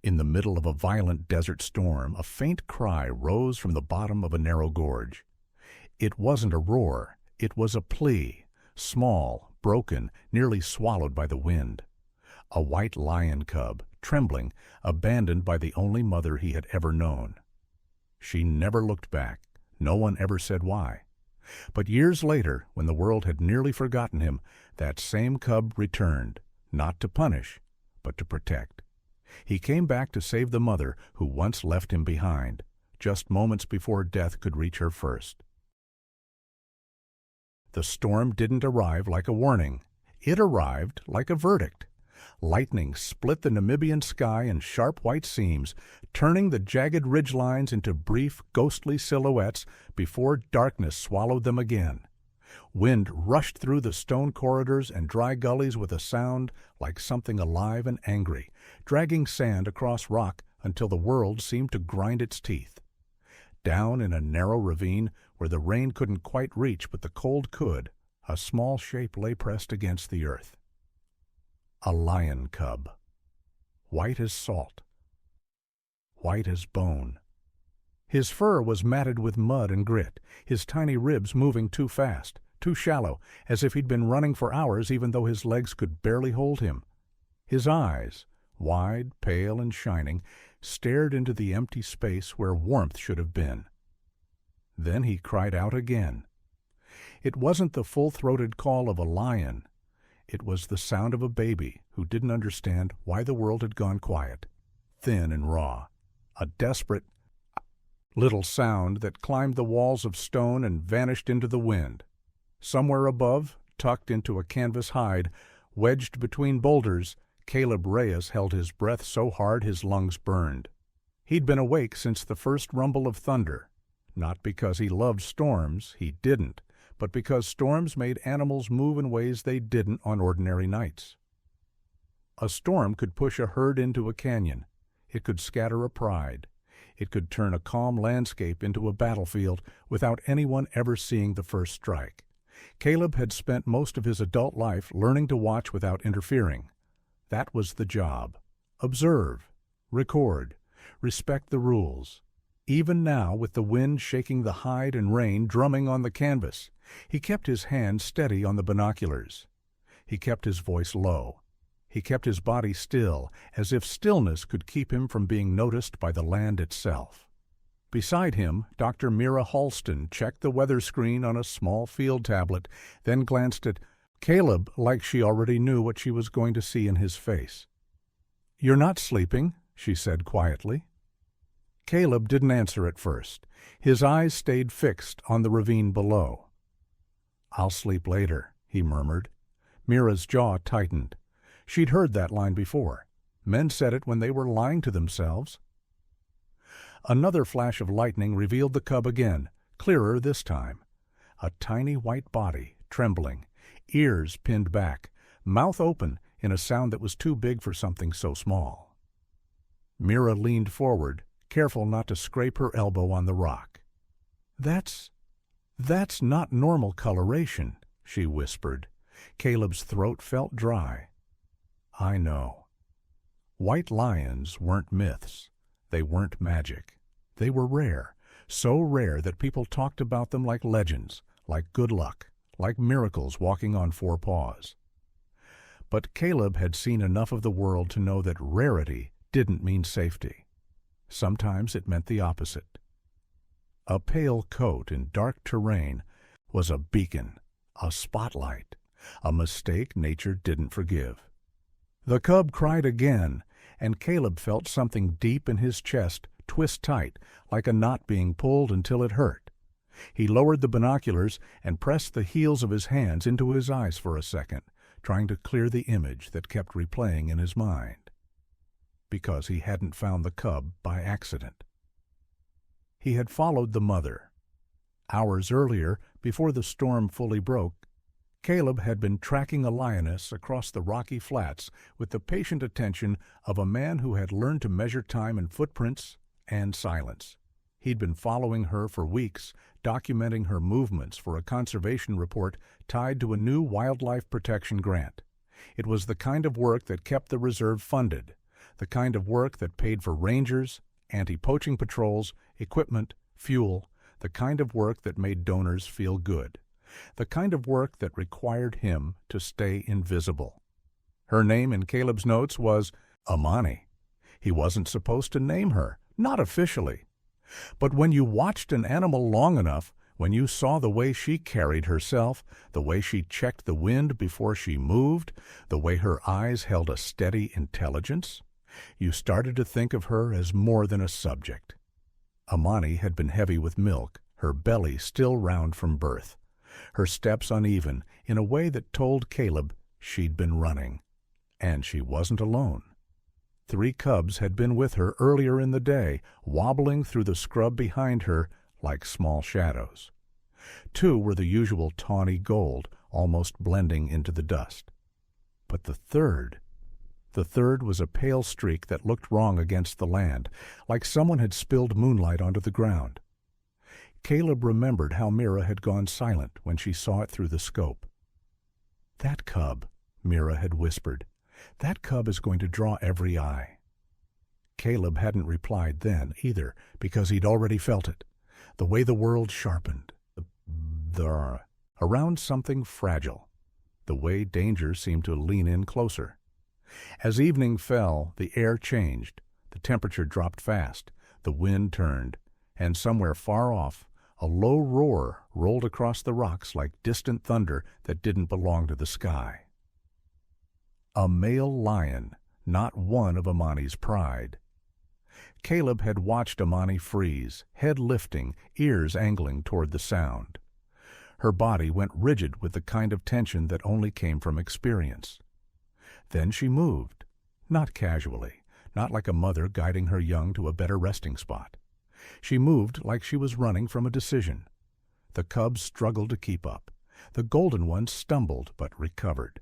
In the middle of a violent desert storm, a faint cry rose from the bottom of a narrow gorge. It wasn't a roar, it was a plea, small, broken, nearly swallowed by the wind. A white lion cub, trembling, abandoned by the only mother he had ever known. She never looked back. No one ever said why. But years later, when the world had nearly forgotten him, that same cub returned, not to punish, but to protect. He came back to save the mother who once left him behind, just moments before death could reach her first. The storm didn't arrive like a warning. It arrived like a verdict. Lightning split the Namibian sky in sharp white seams, turning the jagged ridgelines into brief, ghostly silhouettes before darkness swallowed them again. Wind rushed through the stone corridors and dry gullies with a sound like something alive and angry, dragging sand across rock until the world seemed to grind its teeth. Down in a narrow ravine where the rain couldn't quite reach but the cold could, a small shape lay pressed against the earth. A lion cub, white as salt, white as bone. His fur was matted with mud and grit, his tiny ribs moving too fast, too shallow, as if he'd been running for hours even though his legs could barely hold him. His eyes, wide, pale, and shining, stared into the empty space where warmth should have been. Then he cried out again. It wasn't the full-throated call of a lion. It was the sound of a baby who didn't understand why the world had gone quiet, thin and raw, a desperate little sound that climbed the walls of stone and vanished into the wind. Somewhere above, tucked into a canvas hide, wedged between boulders, Caleb Reyes held his breath so hard his lungs burned. He'd been awake since the first rumble of thunder, not because he loved storms, he didn't, but because storms made animals move in ways they didn't on ordinary nights. A storm could push a herd into a canyon. It could scatter a pride. It could turn a calm landscape into a battlefield without anyone ever seeing the first strike. Caleb had spent most of his adult life learning to watch without interfering. That was the job. Observe, record, respect the rules. Even now, with the wind shaking the hide and rain drumming on the canvas, he kept his hand steady on the binoculars. He kept his voice low. He kept his body still, as if stillness could keep him from being noticed by the land itself. Beside him, Dr. Mira Halston checked the weather screen on a small field tablet, then glanced at Caleb like she already knew what she was going to see in his face. "You're not sleeping," she said quietly. Caleb didn't answer at first. His eyes stayed fixed on the ravine below. "I'll sleep later," he murmured. Mira's jaw tightened. She'd heard that line before. Men said it when they were lying to themselves. Another flash of lightning revealed the cub again, clearer this time. A tiny white body, trembling, ears pinned back, mouth open in a sound that was too big for something so small. Mira leaned forward, careful not to scrape her elbow on the rock. That's not normal coloration," she whispered. Caleb's throat felt dry. "I know." White lions weren't myths. They weren't magic. They were rare, so rare that people talked about them like legends, like good luck, like miracles walking on four paws. But Caleb had seen enough of the world to know that rarity didn't mean safety. Sometimes it meant the opposite. A pale coat in dark terrain was a beacon, a spotlight, a mistake nature didn't forgive. The cub cried again, and Caleb felt something deep in his chest twist tight, like a knot being pulled until it hurt. He lowered the binoculars and pressed the heels of his hands into his eyes for a second, trying to clear the image that kept replaying in his mind. Because he hadn't found the cub by accident. He had followed the mother. Hours earlier, before the storm fully broke, Caleb had been tracking a lioness across the rocky flats with the patient attention of a man who had learned to measure time in footprints and silence. He'd been following her for weeks, documenting her movements for a conservation report tied to a new wildlife protection grant. It was the kind of work that kept the reserve funded, the kind of work that paid for rangers, anti-poaching patrols, equipment, fuel, the kind of work that made donors feel good, the kind of work that required him to stay invisible. Her name in Caleb's notes was Amani. He wasn't supposed to name her, not officially. But when you watched an animal long enough, when you saw the way she carried herself, the way she checked the wind before she moved, the way her eyes held a steady intelligence, you started to think of her as more than a subject. Amani had been heavy with milk, her belly still round from birth, her steps uneven in a way that told Caleb she'd been running. And she wasn't alone. 3 cubs had been with her earlier in the day, wobbling through the scrub behind her like small shadows. 2 were the usual tawny gold, almost blending into the dust. But the third was a pale streak that looked wrong against the land, like someone had spilled moonlight onto the ground. Caleb remembered how Mira had gone silent when she saw it through the scope. "That cub," Mira had whispered, "that cub is going to draw every eye." Caleb hadn't replied then, either, because he'd already felt it, the way the world sharpened, around something fragile, the way danger seemed to lean in closer. As evening fell, the air changed, the temperature dropped fast, the wind turned, and somewhere far off, a low roar rolled across the rocks like distant thunder that didn't belong to the sky. A male lion, not one of Amani's pride. Caleb had watched Amani freeze, head lifting, ears angling toward the sound. Her body went rigid with the kind of tension that only came from experience. Then she moved, not casually, not like a mother guiding her young to a better resting spot. She moved like she was running from a decision. The cubs struggled to keep up. The golden one stumbled but recovered.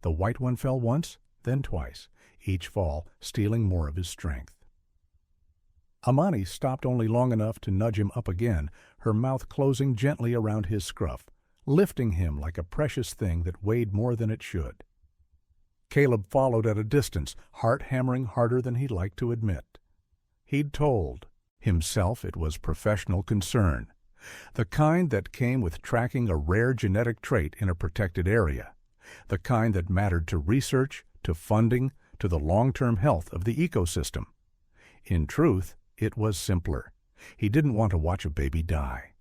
The white one fell once, then twice, each fall stealing more of his strength. Amani stopped only long enough to nudge him up again, her mouth closing gently around his scruff, lifting him like a precious thing that weighed more than it should. Caleb followed at a distance, heart hammering harder than he liked to admit. He'd told himself it was professional concern, the kind that came with tracking a rare genetic trait in a protected area, the kind that mattered to research, to funding, to the long-term health of the ecosystem. In truth, it was simpler. He didn't want to watch a baby die.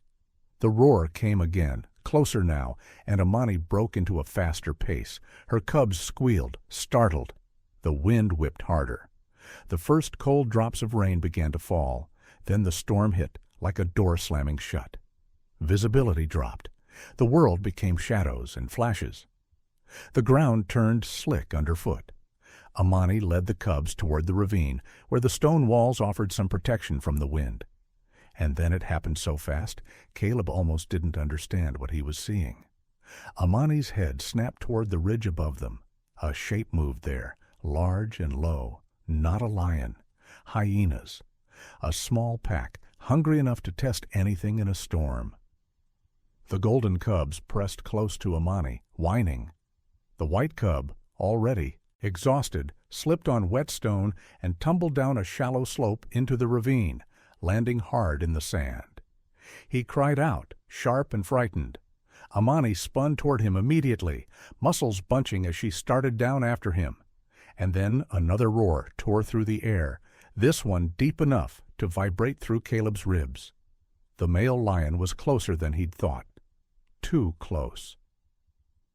The roar came again, closer now, and Amani broke into a faster pace. Her cubs squealed, startled. The wind whipped harder. The first cold drops of rain began to fall. Then the storm hit, like a door slamming shut. Visibility dropped. The world became shadows and flashes. The ground turned slick underfoot. Amani led the cubs toward the ravine, where the stone walls offered some protection from the wind. And then it happened so fast, Caleb almost didn't understand what he was seeing. Amani's head snapped toward the ridge above them. A shape moved there, large and low, not a lion. Hyenas. A small pack, hungry enough to test anything in a storm. The golden cubs pressed close to Amani, whining. The white cub, already exhausted, slipped on wet stone and tumbled down a shallow slope into the ravine, landing hard in the sand. He cried out, sharp and frightened. Amani spun toward him immediately, muscles bunching as she started down after him. And then another roar tore through the air, this one deep enough to vibrate through Caleb's ribs. The male lion was closer than he'd thought. Too close.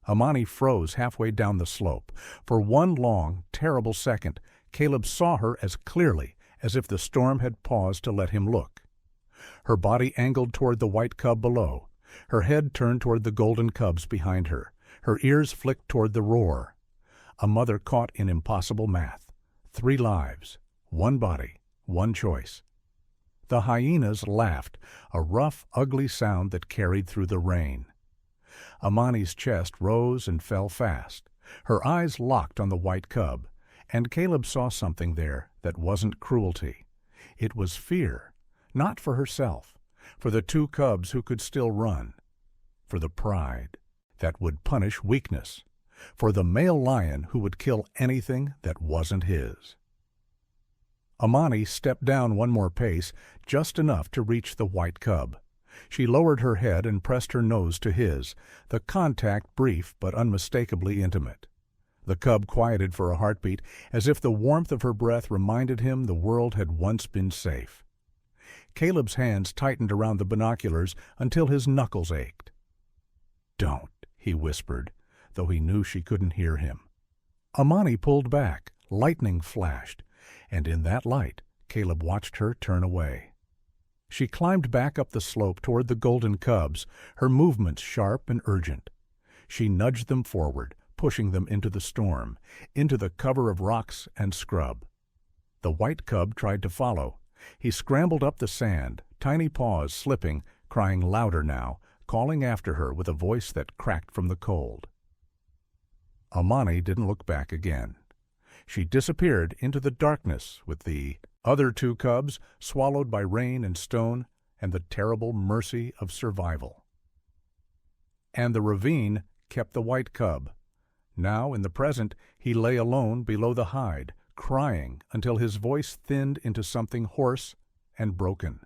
Amani froze halfway down the slope. For one long, terrible second, Caleb saw her as clearly as if the storm had paused to let him look. Her body angled toward the white cub below. Her head turned toward the golden cubs behind her. Her ears flicked toward the roar. A mother caught in impossible math. 3 lives, 1 body, 1 choice. The hyenas laughed, a rough, ugly sound that carried through the rain. Amani's chest rose and fell fast. Her eyes locked on the white cub, and Caleb saw something there that wasn't cruelty. It was fear, not for herself, for the 2 cubs who could still run, for the pride that would punish weakness, for the male lion who would kill anything that wasn't his. Amani stepped down one more pace, just enough to reach the white cub. She lowered her head and pressed her nose to his, the contact brief but unmistakably intimate. The cub quieted for a heartbeat, as if the warmth of her breath reminded him the world had once been safe. Caleb's hands tightened around the binoculars until his knuckles ached. "Don't," he whispered, though he knew she couldn't hear him. Amani pulled back, lightning flashed, and in that light Caleb watched her turn away. She climbed back up the slope toward the golden cubs, her movements sharp and urgent. She nudged them forward, pushing them into the storm, into the cover of rocks and scrub. The white cub tried to follow. He scrambled up the sand, tiny paws slipping, crying louder now, calling after her with a voice that cracked from the cold. Amani didn't look back again. She disappeared into the darkness with the other two cubs swallowed by rain and stone and the terrible mercy of survival. And the ravine kept the white cub. Now, in the present, he lay alone below the hide, crying until his voice thinned into something hoarse and broken.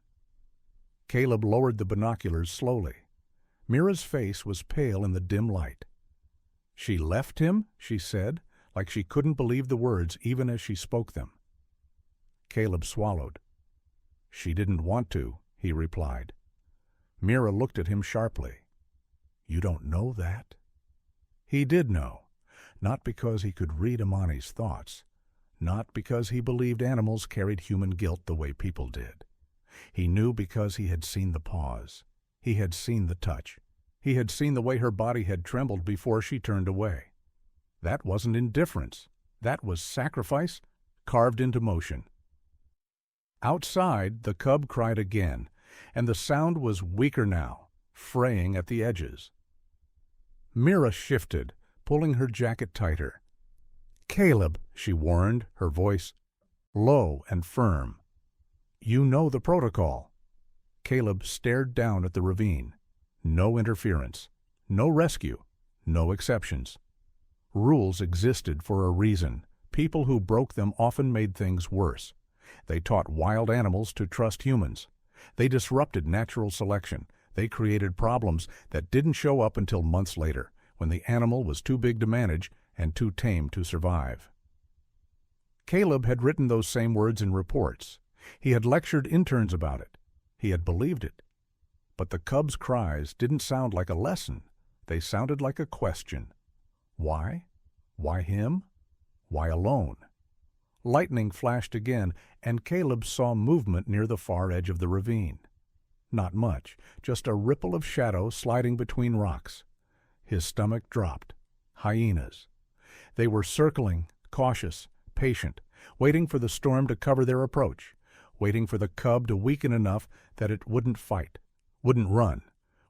Caleb lowered the binoculars slowly. Mira's face was pale in the dim light. "She left him?" she said, like she couldn't believe the words even as she spoke them. Caleb swallowed. "She didn't want to," he replied. Mira looked at him sharply. "You don't know that?" He did know, not because he could read Amani's thoughts, not because he believed animals carried human guilt the way people did. He knew because he had seen the pause. He had seen the touch. He had seen the way her body had trembled before she turned away. That wasn't indifference. That was sacrifice carved into motion. Outside, the cub cried again, and the sound was weaker now, fraying at the edges. Mira shifted, pulling her jacket tighter. "Caleb," she warned, her voice low and firm. "You know the protocol." Caleb stared down at the ravine. No interference, no rescue, no exceptions. Rules existed for a reason. People who broke them often made things worse. They taught wild animals to trust humans. They disrupted natural selection. They created problems that didn't show up until months later, when the animal was too big to manage and too tame to survive. Caleb had written those same words in reports. He had lectured interns about it. He had believed it. But the cub's cries didn't sound like a lesson. They sounded like a question. Why? Why him? Why alone? Lightning flashed again, and Caleb saw movement near the far edge of the ravine. Not much, just a ripple of shadow sliding between rocks. His stomach dropped. Hyenas. They were circling, cautious, patient, waiting for the storm to cover their approach, waiting for the cub to weaken enough that it wouldn't fight, wouldn't run,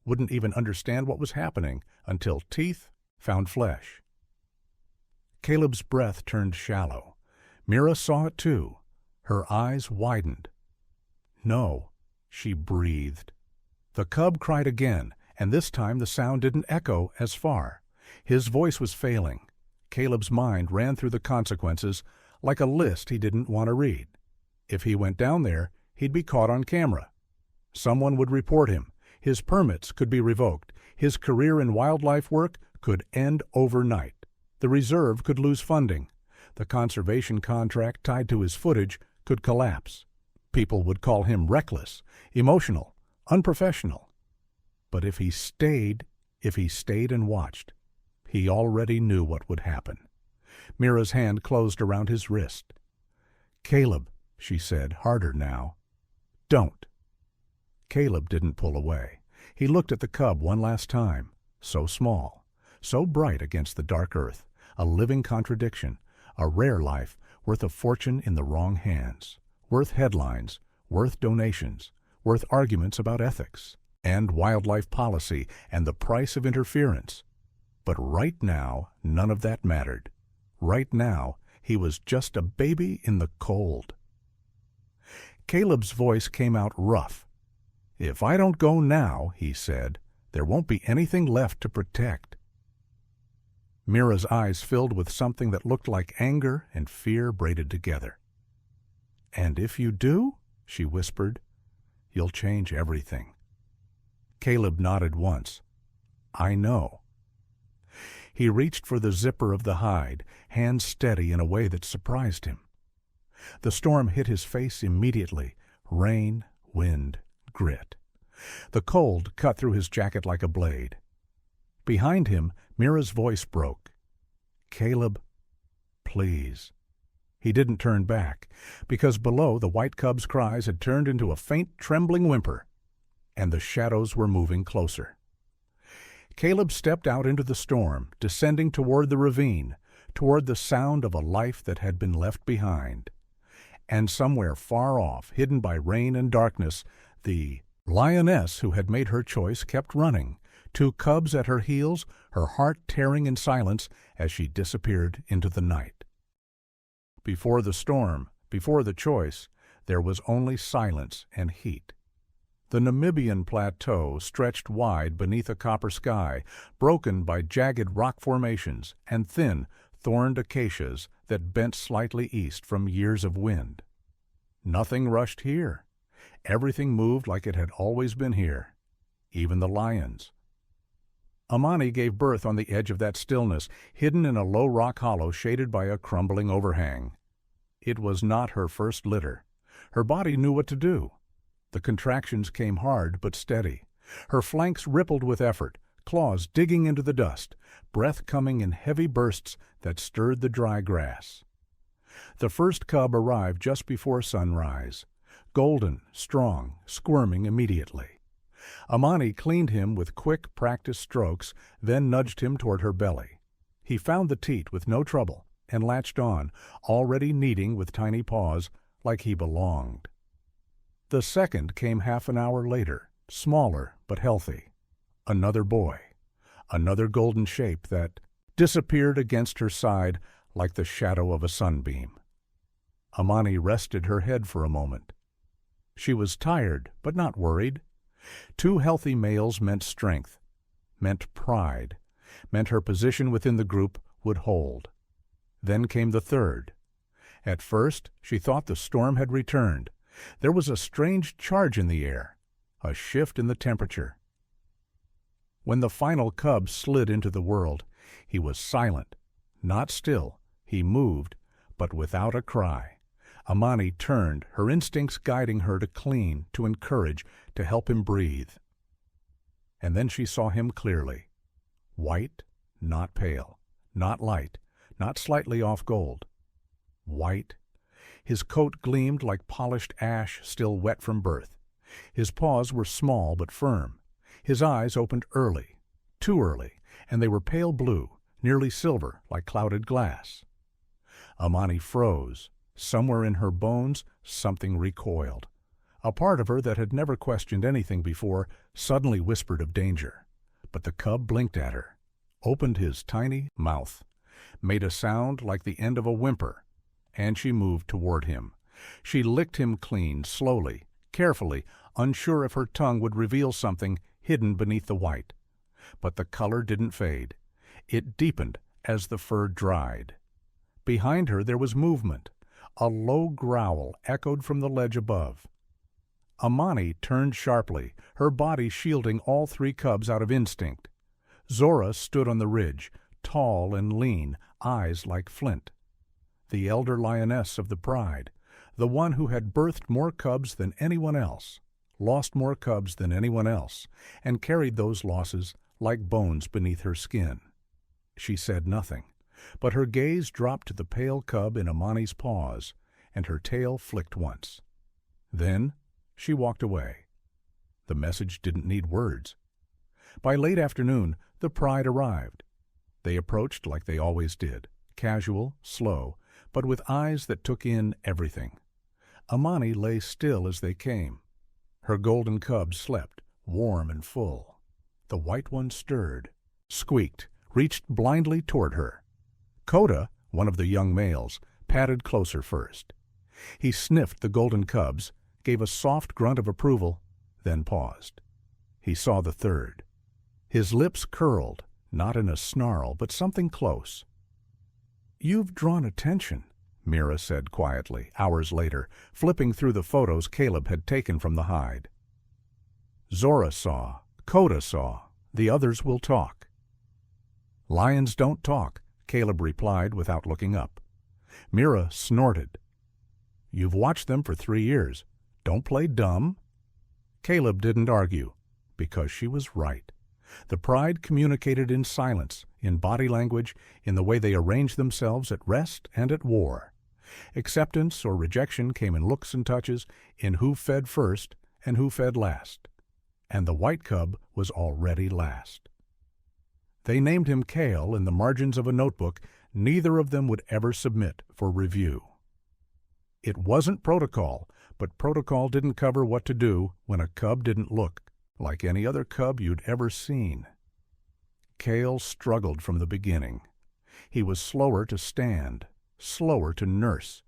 wouldn't even understand what was happening until teeth found flesh. Caleb's breath turned shallow. Mira saw it too. Her eyes widened. "No," she breathed. The cub cried again, and this time the sound didn't echo as far. His voice was failing. Caleb's mind ran through the consequences like a list he didn't want to read. If he went down there, he'd be caught on camera. Someone would report him. His permits could be revoked. His career in wildlife work could end overnight. The reserve could lose funding. The conservation contract tied to his footage could collapse. People would call him reckless, emotional, unprofessional. But if he stayed and watched, he already knew what would happen. Mira's hand closed around his wrist. "Caleb," she said, harder now. "Don't." Caleb didn't pull away. He looked at the cub one last time. So small, so bright against the dark earth, a living contradiction, a rare life worth a fortune in the wrong hands, worth headlines, worth donations, worth arguments about ethics and wildlife policy and the price of interference. But right now, none of that mattered. Right now, he was just a baby in the cold. Caleb's voice came out rough. "If I don't go now," he said, "there won't be anything left to protect." Mira's eyes filled with something that looked like anger and fear braided together. "And if you do," she whispered, "you'll change everything." Caleb nodded once. "I know." He reached for the zipper of the hide, hands steady in a way that surprised him. The storm hit his face immediately. Rain, wind, grit. The cold cut through his jacket like a blade. Behind him, Mira's voice broke. "Caleb, please." He didn't turn back, because below the white cub's cries had turned into a faint, trembling whimper, and the shadows were moving closer. Caleb stepped out into the storm, descending toward the ravine, toward the sound of a life that had been left behind. And somewhere far off, hidden by rain and darkness, the lioness who had made her choice kept running, 2 cubs at her heels, her heart tearing in silence as she disappeared into the night. Before the storm, before the choice, there was only silence and heat. The Namibian plateau stretched wide beneath a copper sky, broken by jagged rock formations and thin, thorned acacias that bent slightly east from years of wind. Nothing rushed here. Everything moved like it had always been here, even the lions. Amani gave birth on the edge of that stillness, hidden in a low rock hollow shaded by a crumbling overhang. It was not her first litter. Her body knew what to do. The contractions came hard but steady. Her flanks rippled with effort, claws digging into the dust, breath coming in heavy bursts that stirred the dry grass. The first cub arrived just before sunrise, golden, strong, squirming immediately. Amani cleaned him with quick, practiced strokes, then nudged him toward her belly. He found the teat with no trouble and latched on, already kneading with tiny paws, like he belonged. The second came half an hour later, smaller but healthy. Another boy, another golden shape that disappeared against her side like the shadow of a sunbeam. Amani rested her head for a moment. She was tired, but not worried. 2 healthy males meant strength, meant pride, meant her position within the group would hold. Then came the third. At first, she thought the storm had returned. There was a strange charge in the air, a shift in the temperature. When the final cub slid into the world, he was silent, not still. He moved, but without a cry. Amani turned, her instincts guiding her to clean, to encourage, to help him breathe. And then she saw him clearly. White, not pale, not light, not slightly off gold. White. His coat gleamed like polished ash still wet from birth. His paws were small but firm. His eyes opened early, too early, and they were pale blue, nearly silver, like clouded glass. Amani froze. Somewhere in her bones, something recoiled. A part of her that had never questioned anything before suddenly whispered of danger. But the cub blinked at her, opened his tiny mouth, made a sound like the end of a whimper, and she moved toward him. She licked him clean, slowly, carefully, unsure if her tongue would reveal something hidden beneath the white. But the color didn't fade. It deepened as the fur dried. Behind her there was movement. A low growl echoed from the ledge above. Amani turned sharply, her body shielding all 3 cubs out of instinct. Zora stood on the ridge, tall and lean, eyes like flint. The elder lioness of the pride, the one who had birthed more cubs than anyone else, lost more cubs than anyone else, and carried those losses like bones beneath her skin. She said nothing, but her gaze dropped to the pale cub in Amani's paws, and her tail flicked once. Then she walked away. The message didn't need words. By late afternoon, the pride arrived. They approached like they always did, casual, slow, but with eyes that took in everything. Amani lay still as they came. Her golden cubs slept, warm and full. The white one stirred, squeaked, reached blindly toward her. Koda, one of the young males, padded closer first. He sniffed the golden cubs, gave a soft grunt of approval, then paused. He saw the third. His lips curled, not in a snarl, but something close. "You've drawn attention," Mira said quietly, hours later, flipping through the photos Caleb had taken from the hide. Zora saw, Coda saw, the others will talk. Lions don't talk, Caleb replied without looking up. Mira snorted. You've watched them for 3 years. Don't play dumb. Caleb didn't argue, because she was right. The pride communicated in silence, in body language, in the way they arranged themselves at rest and at war. Acceptance or rejection came in looks and touches, in who fed first and who fed last. And the white cub was already last. They named him Kale in the margins of a notebook neither of them would ever submit for review. It wasn't protocol, but protocol didn't cover what to do when a cub didn't look like any other cub you'd ever seen. Kale struggled from the beginning. He was slower to stand, slower to nurse.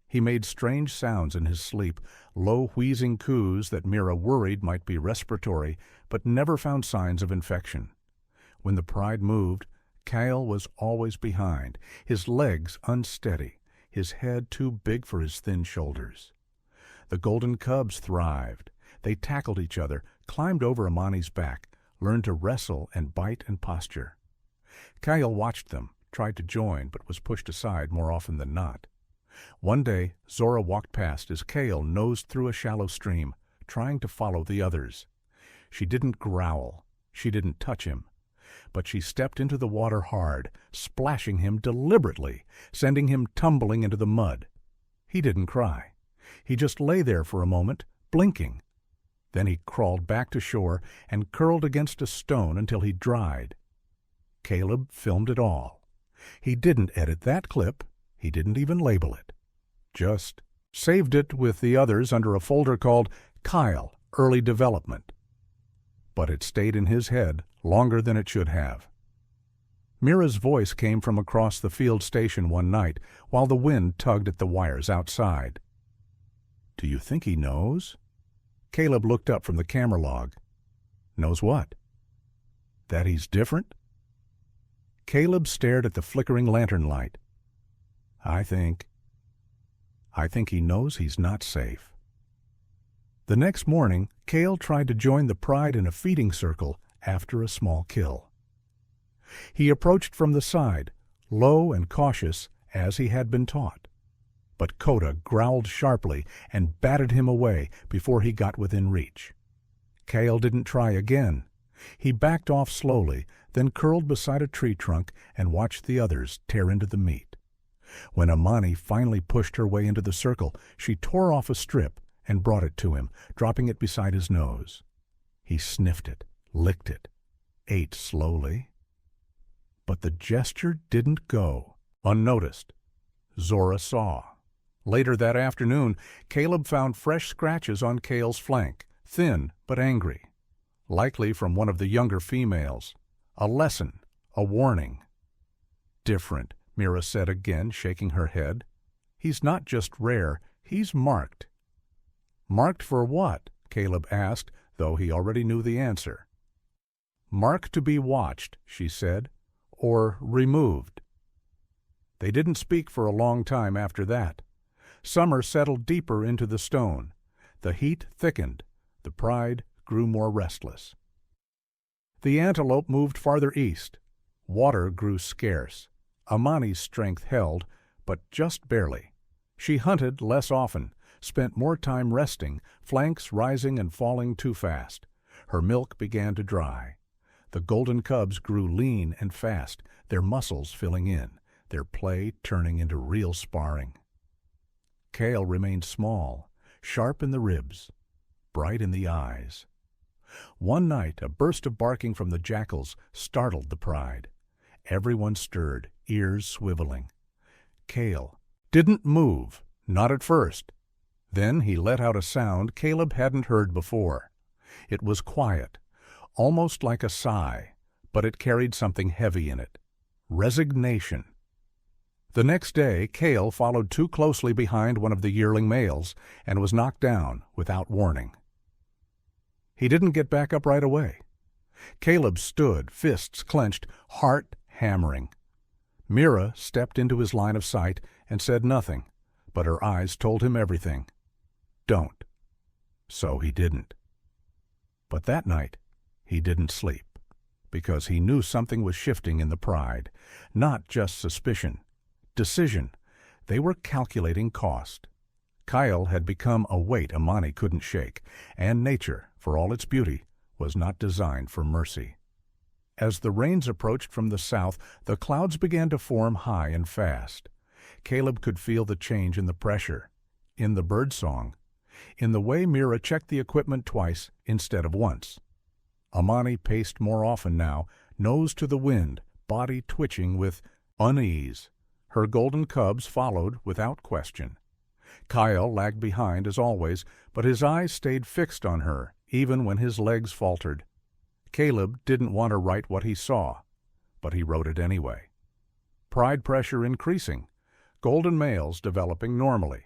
He made strange sounds in his sleep, low wheezing coos that Mira worried might be respiratory, but never found signs of infection. When the pride moved, Kale was always behind, his legs unsteady, his head too big for his thin shoulders. The golden cubs thrived. They tackled each other, climbed over Amani's back, learned to wrestle and bite and posture. Kale watched them, tried to join, but was pushed aside more often than not. One day, Zora walked past as Kale nosed through a shallow stream, trying to follow the others. She didn't growl. She didn't touch him. But she stepped into the water hard, splashing him deliberately, sending him tumbling into the mud. He didn't cry. He just lay there for a moment, blinking. Then he crawled back to shore and curled against a stone until he dried. Caleb filmed it all. He didn't edit that clip. He didn't even label it. Just saved it with the others under a folder called Kyle, Early Development. But it stayed in his head longer than it should have. Mira's voice came from across the field station one night while the wind tugged at the wires outside. Do you think he knows? Caleb looked up from the camera log. Knows what? That he's different? Caleb stared at the flickering lantern light. I think he knows he's not safe. The next morning, Kale tried to join the pride in a feeding circle after a small kill. He approached from the side, low and cautious as he had been taught. But Coda growled sharply and batted him away before he got within reach. Kale didn't try again. He backed off slowly, then curled beside a tree trunk and watched the others tear into the meat. When Amani finally pushed her way into the circle, she tore off a strip and brought it to him, dropping it beside his nose. He sniffed it, licked it, ate slowly. But the gesture didn't go unnoticed. Zora saw. Later that afternoon, Caleb found fresh scratches on Kale's flank, thin but angry. Likely from one of the younger females. A lesson, a warning. Different, Mira said again, shaking her head. He's not just rare, he's marked. Marked for what? Caleb asked, though he already knew the answer. Marked to be watched, she said, or removed. They didn't speak for a long time after that. Summer settled deeper into the stone. The heat thickened. The pride grew more restless. The antelope moved farther east. Water grew scarce. Amani's strength held, but just barely. She hunted less often, spent more time resting, flanks rising and falling too fast. Her milk began to dry. The golden cubs grew lean and fast, their muscles filling in, their play turning into real sparring. Kale remained small, sharp in the ribs, bright in the eyes. One night, a burst of barking from the jackals startled the pride. Everyone stirred, ears swiveling. Kale didn't move, not at first. Then he let out a sound Caleb hadn't heard before. It was quiet, almost like a sigh, but it carried something heavy in it. Resignation. The next day, Kale followed too closely behind one of the yearling males and was knocked down without warning. He didn't get back up right away. Caleb stood, fists clenched, heart hammering. Mira stepped into his line of sight and said nothing, but her eyes told him everything. Don't. So he didn't. But that night, he didn't sleep, because he knew something was shifting in the Pride. Not just suspicion. Decision. They were calculating cost. Kyle had become a weight Amani couldn't shake, and nature, for all its beauty, was not designed for mercy. As the rains approached from the south, the clouds began to form high and fast. Caleb could feel the change in the pressure, in the birdsong, in the way Mira checked the equipment twice instead of once. Amani paced more often now, nose to the wind, body twitching with unease. Her golden cubs followed without question. Kyle lagged behind as always, but his eyes stayed fixed on her, even when his legs faltered. Caleb didn't want to write what he saw, but he wrote it anyway. Pride pressure increasing. Golden males developing normally.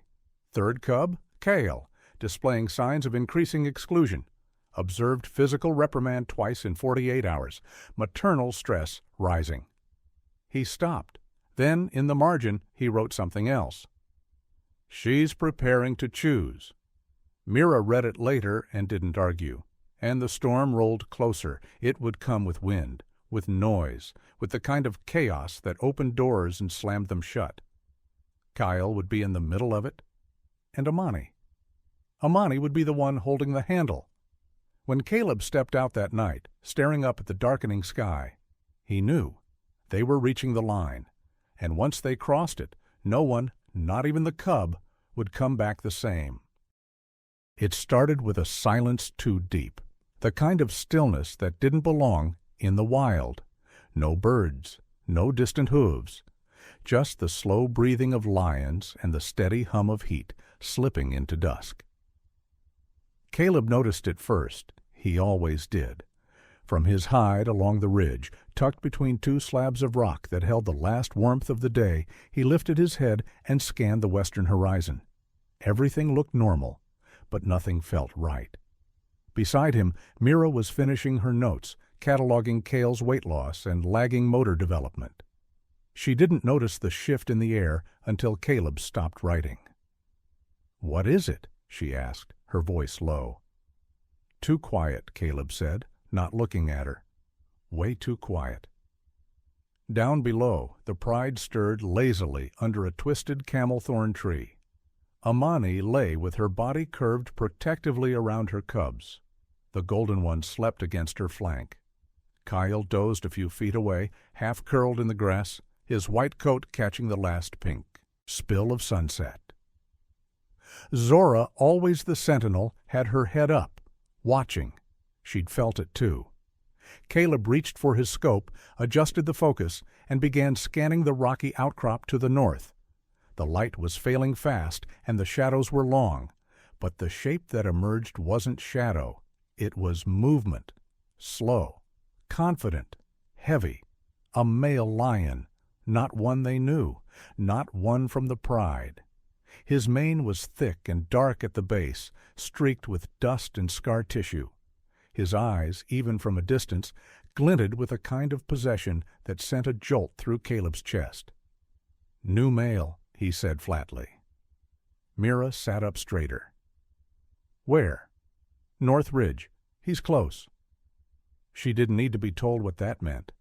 Third cub, Kale, displaying signs of increasing exclusion. Observed physical reprimand twice in 48 hours. Maternal stress rising. He stopped. Then, in the margin, he wrote something else. She's preparing to choose. Mira read it later and didn't argue. And the storm rolled closer. It would come with wind, with noise, with the kind of chaos that opened doors and slammed them shut. Kyle would be in the middle of it, and Amani. Amani would be the one holding the handle. When Caleb stepped out that night, staring up at the darkening sky, he knew they were reaching the line, and once they crossed it, no one, not even the cub, would come back the same. It started with a silence too deep. The kind of stillness that didn't belong in the wild. No birds, no distant hooves, just the slow breathing of lions and the steady hum of heat slipping into dusk. Caleb noticed it first. He always did. From his hide along the ridge, tucked between two slabs of rock that held the last warmth of the day, he lifted his head and scanned the western horizon. Everything looked normal, but nothing felt right. Beside him, Mira was finishing her notes, cataloging Kale's weight loss and lagging motor development. She didn't notice the shift in the air until Caleb stopped writing. "What is it?" she asked, her voice low. "Too quiet," Caleb said, not looking at her. "Way too quiet." Down below, the Pride stirred lazily under a twisted camel-thorn tree. Amani lay with her body curved protectively around her cubs. The golden one slept against her flank. Kyle dozed a few feet away, half curled in the grass, his white coat catching the last pink spill of sunset. Zora, always the sentinel, had her head up, watching. She'd felt it too. Caleb reached for his scope, adjusted the focus, and began scanning the rocky outcrop to the north. The light was failing fast, and the shadows were long, but the shape that emerged wasn't shadow. It was movement, slow, confident, heavy, a male lion, not one they knew, not one from the Pride. His mane was thick and dark at the base, streaked with dust and scar tissue. His eyes, even from a distance, glinted with a kind of possession that sent a jolt through Caleb's chest. "New male," he said flatly. Mira sat up straighter. "Where?" "North Ridge. He's close." She didn't need to be told what that meant.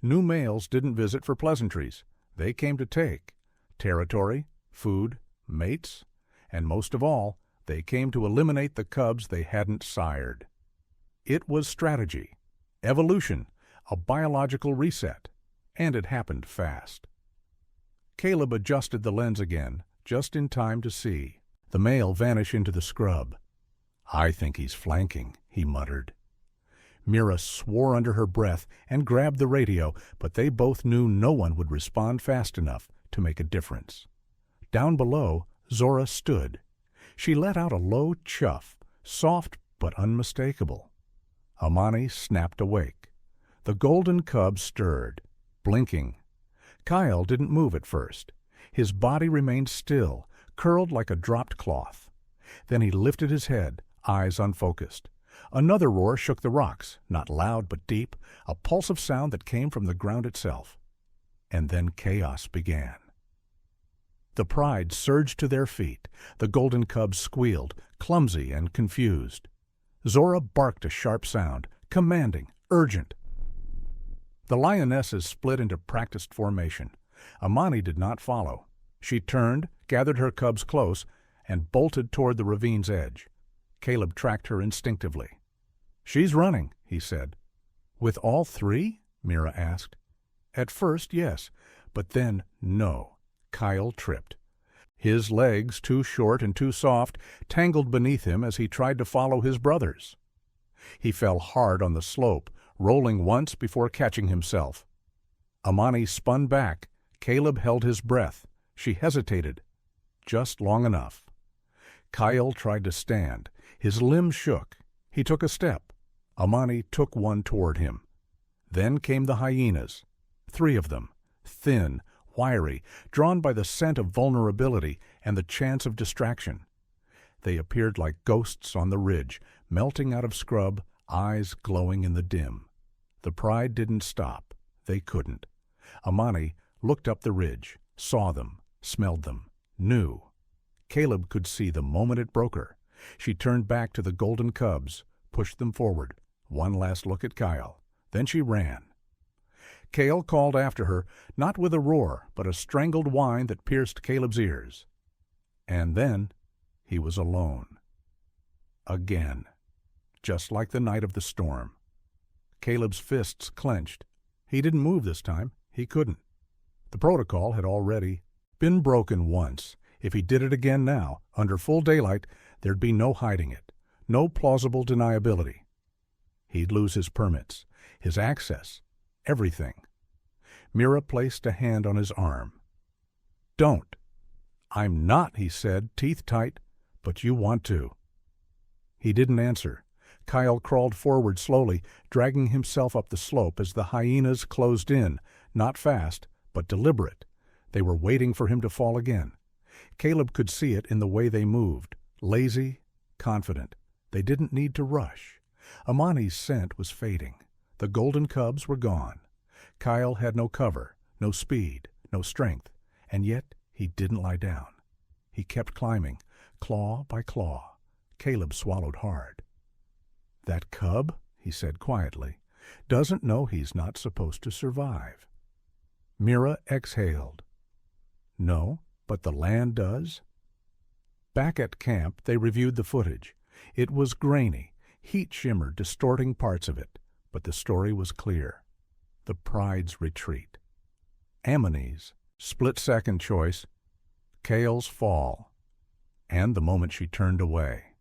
New males didn't visit for pleasantries. They came to take territory, food, mates, and most of all, they came to eliminate the cubs they hadn't sired. It was strategy, evolution, a biological reset, and it happened fast. Caleb adjusted the lens again, just in time to see the male vanish into the scrub. "I think he's flanking," he muttered. Mira swore under her breath and grabbed the radio, but they both knew no one would respond fast enough to make a difference. Down below, Zora stood. She let out a low chuff, soft but unmistakable. Amani snapped awake. The golden cub stirred, blinking. Kyle didn't move at first. His body remained still, curled like a dropped cloth. Then he lifted his head, eyes unfocused. Another roar shook the rocks, not loud but deep, a pulse of sound that came from the ground itself. and then chaos began. The pride surged to their feet. The golden cubs squealed, clumsy and confused. Zora barked a sharp sound, commanding, urgent. The lionesses split into practiced formation. Amani did not follow. She turned, gathered her cubs close, and bolted toward the ravine's edge. Caleb tracked her instinctively. "She's running," he said. "With all three?" Mira asked. At first, yes, but then, no. Kyle tripped. His legs, too short and too soft, tangled beneath him as he tried to follow his brothers. He fell hard on the slope, rolling once before catching himself. Amani spun back. Caleb held his breath. She hesitated, just long enough. Kyle tried to stand. His limbs shook. He took a step. Amani took one toward him. Then came the hyenas. 3 of them, thin, wiry, drawn by the scent of vulnerability and the chance of distraction. They appeared like ghosts on the ridge, melting out of scrub, eyes glowing in the dim. The pride didn't stop. They couldn't. Amani looked up the ridge, saw them, smelled them, knew. Caleb could see the moment it broke her. She turned back to the golden cubs, pushed them forward. One last look at Kyle. Then she ran. Cale called after her, not with a roar, but a strangled whine that pierced Caleb's ears. And then he was alone. Again. Just like the night of the storm. Caleb's fists clenched. He didn't move this time. He couldn't. The protocol had already been broken once. If he did it again now, under full daylight, there'd be no hiding it, no plausible deniability. He'd lose his permits, his access, everything. Mira placed a hand on his arm. "Don't." "I'm not," he said, teeth tight, "but you want to." He didn't answer. Kyle crawled forward slowly, dragging himself up the slope as the hyenas closed in, not fast, but deliberate. They were waiting for him to fall again. Caleb could see it in the way they moved, lazy, confident. They didn't need to rush. Amani's scent was fading. The golden cubs were gone. Kyle had no cover, no speed, no strength, and yet he didn't lie down. He kept climbing, claw by claw. Caleb swallowed hard. "That cub," he said quietly, "doesn't know he's not supposed to survive." Mira exhaled. "No, but the land does." Back at camp, they reviewed the footage. It was grainy, heat shimmer distorting parts of it, but the story was clear. The pride's retreat. Amani's split-second choice. Cale's fall. And the moment she turned away.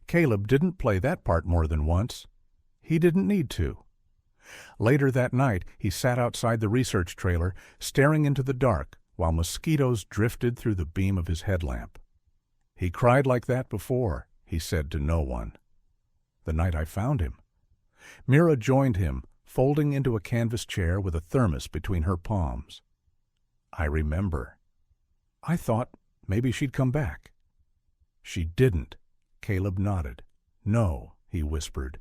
Caleb didn't play that part more than once. He didn't need to. Later that night, he sat outside the research trailer, staring into the dark, while mosquitoes drifted through the beam of his headlamp. "He cried like that before," he said to no one. "The night I found him." Mira joined him, folding into a canvas chair with a thermos between her palms. "I remember. I thought maybe she'd come back." "She didn't." Caleb nodded. "No," he whispered.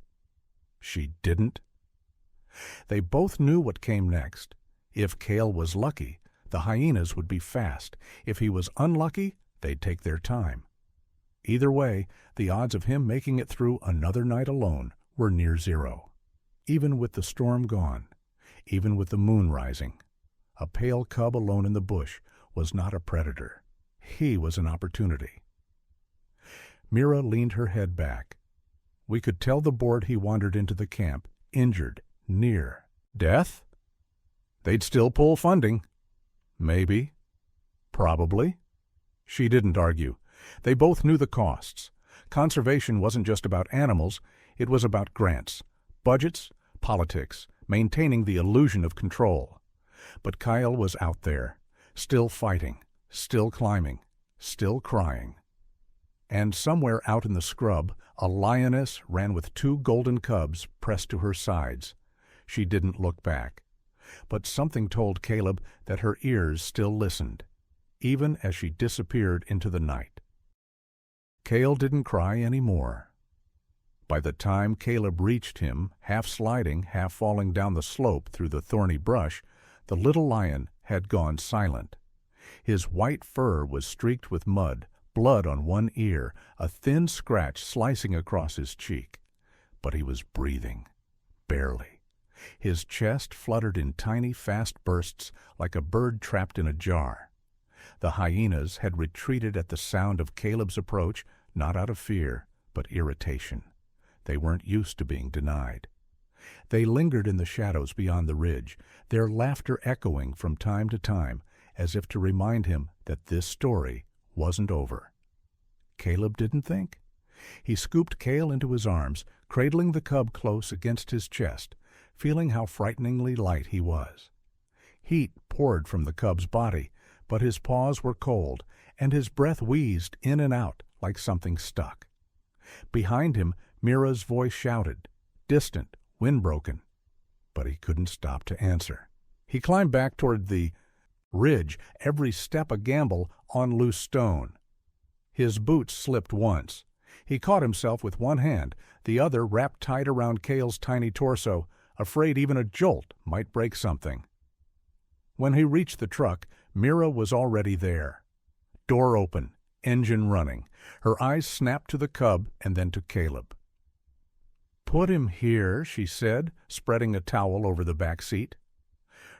"She didn't?" They both knew what came next. If Cale was lucky, the hyenas would be fast. If he was unlucky, they'd take their time. Either way, the odds of him making it through another night alone were near zero. Even with the storm gone, even with the moon rising, a pale cub alone in the bush was not a predator. He was an opportunity. Mira leaned her head back. We could tell the board he wandered into the camp, injured, near. Death? They'd still pull funding. Maybe. Probably. She didn't argue. They both knew the costs. Conservation wasn't just about animals, it was about grants, budgets, politics, maintaining the illusion of control. But Kyle was out there, still fighting, still climbing, still crying. And somewhere out in the scrub, a lioness ran with 2 golden cubs pressed to her sides. She didn't look back. But something told Caleb that her ears still listened, even as she disappeared into the night. Cale didn't cry any more. By the time Caleb reached him, half sliding, half falling down the slope through the thorny brush, The little lion had gone silent. His white fur was streaked with mud, blood on one ear, a thin scratch slicing across his cheek. But he was breathing. Barely. His chest fluttered in tiny, fast bursts like a bird trapped in a jar. The hyenas had retreated at the sound of Caleb's approach, not out of fear, but irritation. They weren't used to being denied. They lingered in the shadows beyond the ridge, their laughter echoing from time to time, as if to remind him that this story wasn't over. Caleb didn't think. He scooped Cale into his arms, cradling the cub close against his chest, feeling how frighteningly light he was. Heat poured from the cub's body, but his paws were cold, and his breath wheezed in and out like something stuck. Behind him, Mira's voice shouted, distant, wind-broken, but he couldn't stop to answer. He climbed back toward the ridge, every step a gamble on loose stone. His boots slipped once. He caught himself with one hand, the other wrapped tight around Cale's tiny torso, afraid even a jolt might break something. When he reached the truck, Mira was already there. Door open, engine running. Her eyes snapped to the cub and then to Caleb. "Put him here," she said, spreading a towel over the back seat.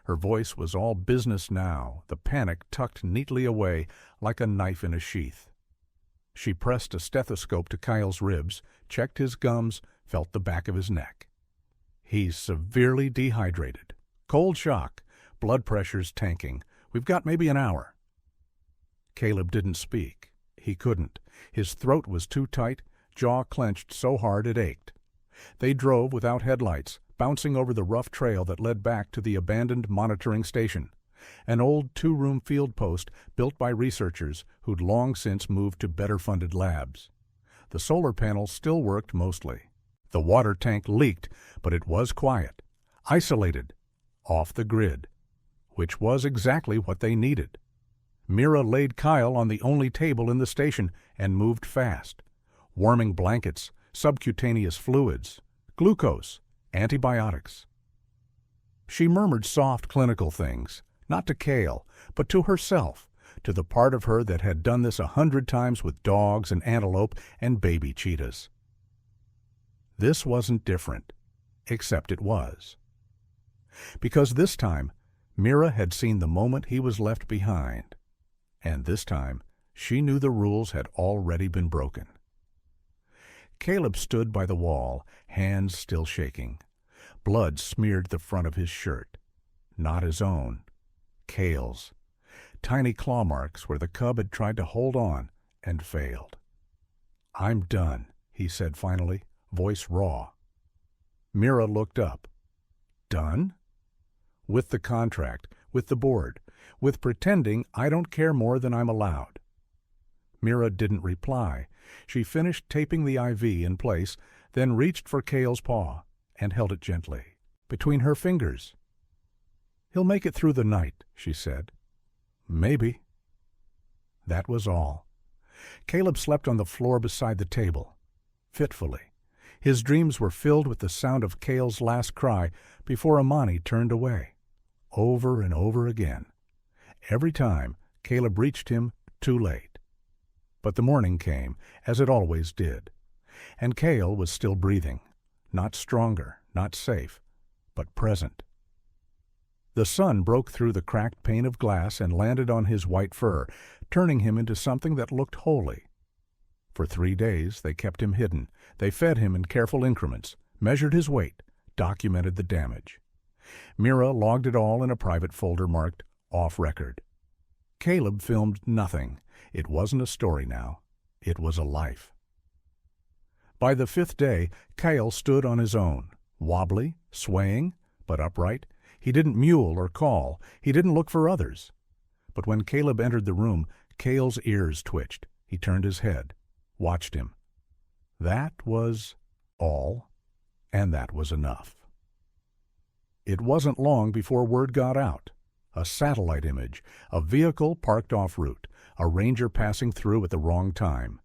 Her voice was all business now, the panic tucked neatly away like a knife in a sheath. She pressed a stethoscope to Kyle's ribs, checked his gums, felt the back of his neck. "He's severely dehydrated. Cold shock. Blood pressure's tanking. We've got maybe an hour." Caleb didn't speak. He couldn't. His throat was too tight, jaw clenched so hard it ached. They drove without headlights, bouncing over the rough trail that led back to the abandoned monitoring station, an old two-room field post built by researchers who'd long since moved to better-funded labs. The solar panels still worked mostly. The water tank leaked, but it was quiet, isolated, off the grid, which was exactly what they needed. Mira laid Kyle on the only table in the station and moved fast. Warming blankets, subcutaneous fluids, glucose, antibiotics. She murmured soft clinical things, not to Cale, but to herself, to the part of her that had done this 100 times with dogs and antelope and baby cheetahs. This wasn't different, except it was. Because this time, Mira had seen the moment he was left behind, and this time she knew the rules had already been broken. Caleb stood by the wall, hands still shaking. Blood smeared the front of his shirt. Not his own. Cale's. Tiny claw marks where the cub had tried to hold on and failed. "I'm done," he said finally, voice raw. Mira looked up. "Done?" "With the contract, with the board, with pretending I don't care more than I'm allowed." Mira didn't reply. She finished taping the IV in place, then reached for Cale's paw and held it gently, between her fingers. "He'll make it through the night," she said. "Maybe." That was all. Caleb slept on the floor beside the table, fitfully. His dreams were filled with the sound of Cale's last cry before Amani turned away, over and over again. Every time, Caleb reached him too late. But the morning came, as it always did, and Cale was still breathing, not stronger, not safe, but present. The sun broke through the cracked pane of glass and landed on his white fur, turning him into something that looked holy. For 3 days they kept him hidden. They fed him in careful increments, measured his weight, documented the damage. Mira logged it all in a private folder marked "off record." Caleb filmed nothing. It wasn't a story now. It was a life. By the 5th day, Cale stood on his own, wobbly, swaying, but upright. He didn't mule or call. He didn't look for others. But when Caleb entered the room, Cale's ears twitched. He turned his head, watched him. That was all, and that was enough. It wasn't long before word got out. A satellite image, a vehicle parked off route, a ranger passing through at the wrong time.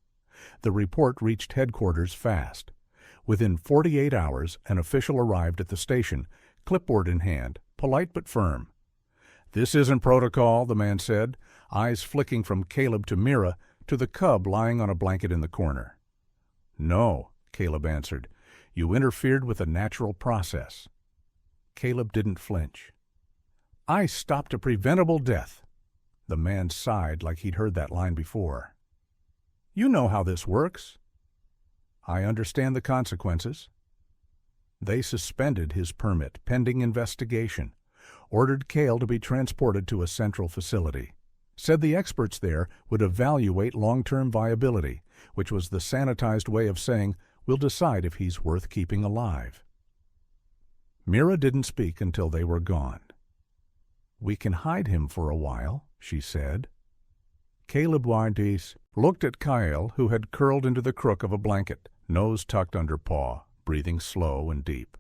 The report reached headquarters fast. Within 48 hours, an official arrived at the station, clipboard in hand, polite but firm. "This isn't protocol," the man said, eyes flicking from Caleb to Mira to the cub lying on a blanket in the corner. "No," Caleb answered. "You interfered with a natural process." Caleb didn't flinch. "I stopped a preventable death." The man sighed like he'd heard that line before. "You know how this works." "I understand the consequences." They suspended his permit pending investigation, ordered Cale to be transported to a central facility, said the experts there would evaluate long-term viability, which was the sanitized way of saying, "We'll decide if he's worth keeping alive." Mira didn't speak until they were gone. "We can hide him for a while," she said. Caleb Wardis looked at Kyle, who had curled into the crook of a blanket, nose tucked under paw, breathing slow and deep.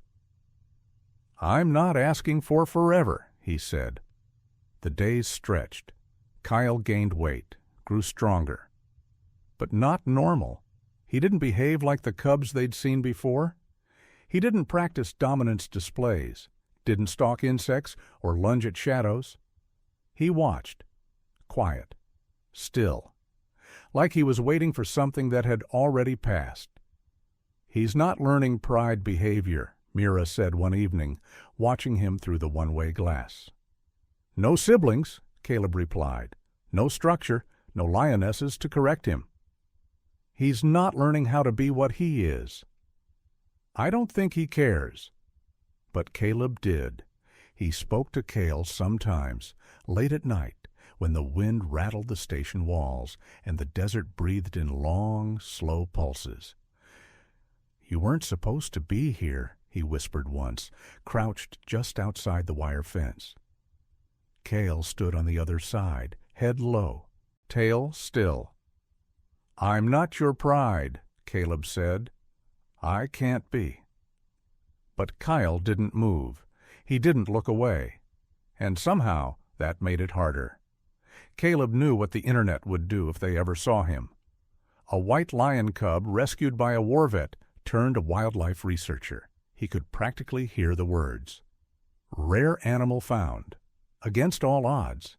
"I'm not asking for forever," he said. The days stretched. Kyle gained weight, grew stronger. But not normal. He didn't behave like the cubs they'd seen before. He didn't practice dominance displays, didn't stalk insects or lunge at shadows. He watched, quiet, still, like he was waiting for something that had already passed. "He's not learning pride behavior," Mira said one evening, watching him through the one-way glass. "No siblings," Caleb replied. "No structure, no lionesses to correct him. He's not learning how to be what he is." "I don't think he cares." But Caleb did. He spoke to Cale sometimes, late at night, when the wind rattled the station walls and the desert breathed in long, slow pulses. "You weren't supposed to be here," he whispered once, crouched just outside the wire fence. Cale stood on the other side, head low, tail still. "I'm not your pride," Caleb said. "I can't be." But Kyle didn't move. He didn't look away. And somehow that made it harder. Caleb knew what the internet would do if they ever saw him. A white lion cub rescued by a war vet turned a wildlife researcher. He could practically hear the words. "Rare animal found. Against all odds.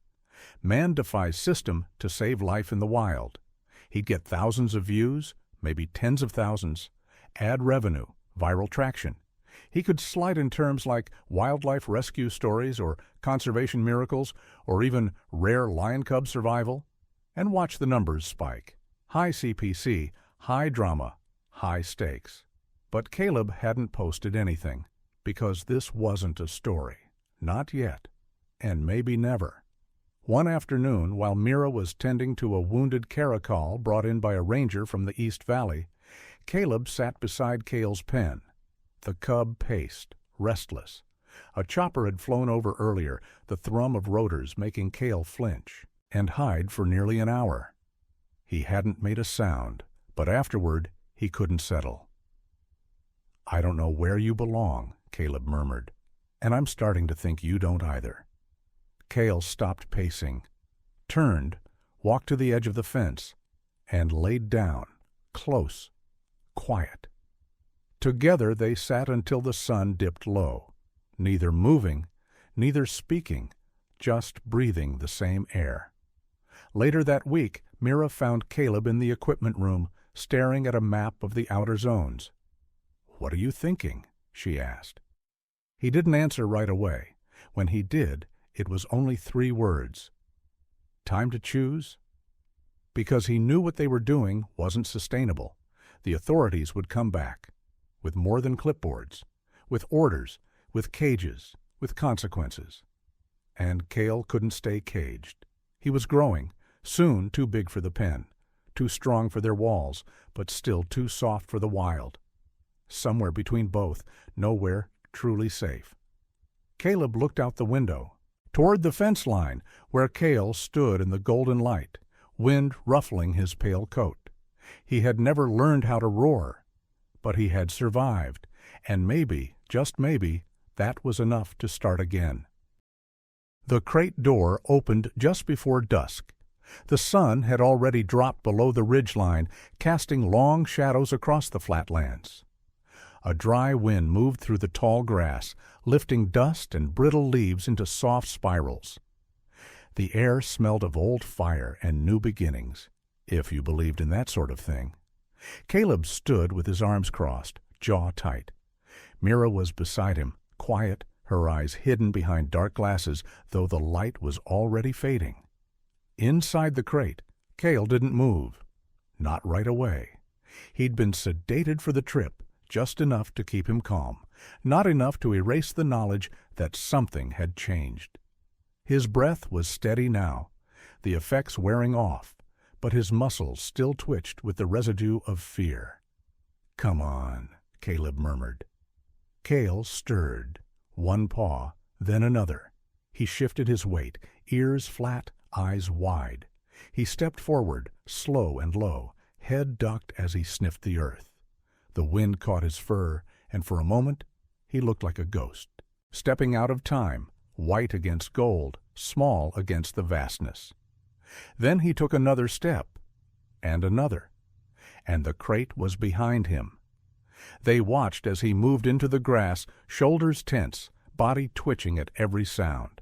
Man defies system to save life in the wild." He'd get thousands of views, maybe tens of thousands, ad revenue, viral traction. He could slide in terms like wildlife rescue stories or conservation miracles or even rare lion cub survival, and watch the numbers spike. High CPC, high drama, high stakes. But Caleb hadn't posted anything, because this wasn't a story. Not yet. And maybe never. One afternoon, while Mira was tending to a wounded caracal brought in by a ranger from the East Valley, Caleb sat beside Cale's pen. The cub paced, restless. A chopper had flown over earlier, the thrum of rotors making Cale flinch, and hide for nearly an hour. He hadn't made a sound, but afterward he couldn't settle. "I don't know where you belong," Caleb murmured, "and I'm starting to think you don't either." Cale stopped pacing, turned, walked to the edge of the fence, and laid down, close, quiet. Together they sat until the sun dipped low, neither moving, neither speaking, just breathing the same air. Later that week, Mira found Caleb in the equipment room, staring at a map of the outer zones. "What are you thinking?" she asked. He didn't answer right away. When he did, it was only 3 words. "Time to choose?" Because he knew what they were doing wasn't sustainable. The authorities would come back, with more than clipboards, with orders, with cages, with consequences. And Cale couldn't stay caged. He was growing, soon too big for the pen, too strong for their walls, but still too soft for the wild. Somewhere between both, nowhere truly safe. Caleb looked out the window, toward the fence line, where Cale stood in the golden light, wind ruffling his pale coat. He had never learned how to roar, but he had survived, and maybe, just maybe, that was enough to start again. The crate door opened just before dusk. The sun had already dropped below the ridgeline, casting long shadows across the flatlands. A dry wind moved through the tall grass, lifting dust and brittle leaves into soft spirals. The air smelled of old fire and new beginnings, if you believed in that sort of thing. Caleb stood with his arms crossed, jaw tight. Mira was beside him, quiet, her eyes hidden behind dark glasses, though the light was already fading. Inside the crate, Cale didn't move. Not right away. He'd been sedated for the trip, just enough to keep him calm, not enough to erase the knowledge that something had changed. His breath was steady now, the effects wearing off, but his muscles still twitched with the residue of fear. "Come on," Caleb murmured. Cale stirred, one paw, then another. He shifted his weight, ears flat, eyes wide. He stepped forward, slow and low, head ducked as he sniffed the earth. The wind caught his fur, and for a moment he looked like a ghost, stepping out of time, white against gold, small against the vastness. Then he took another step, and another, and the crate was behind him. They watched as he moved into the grass, shoulders tense, body twitching at every sound.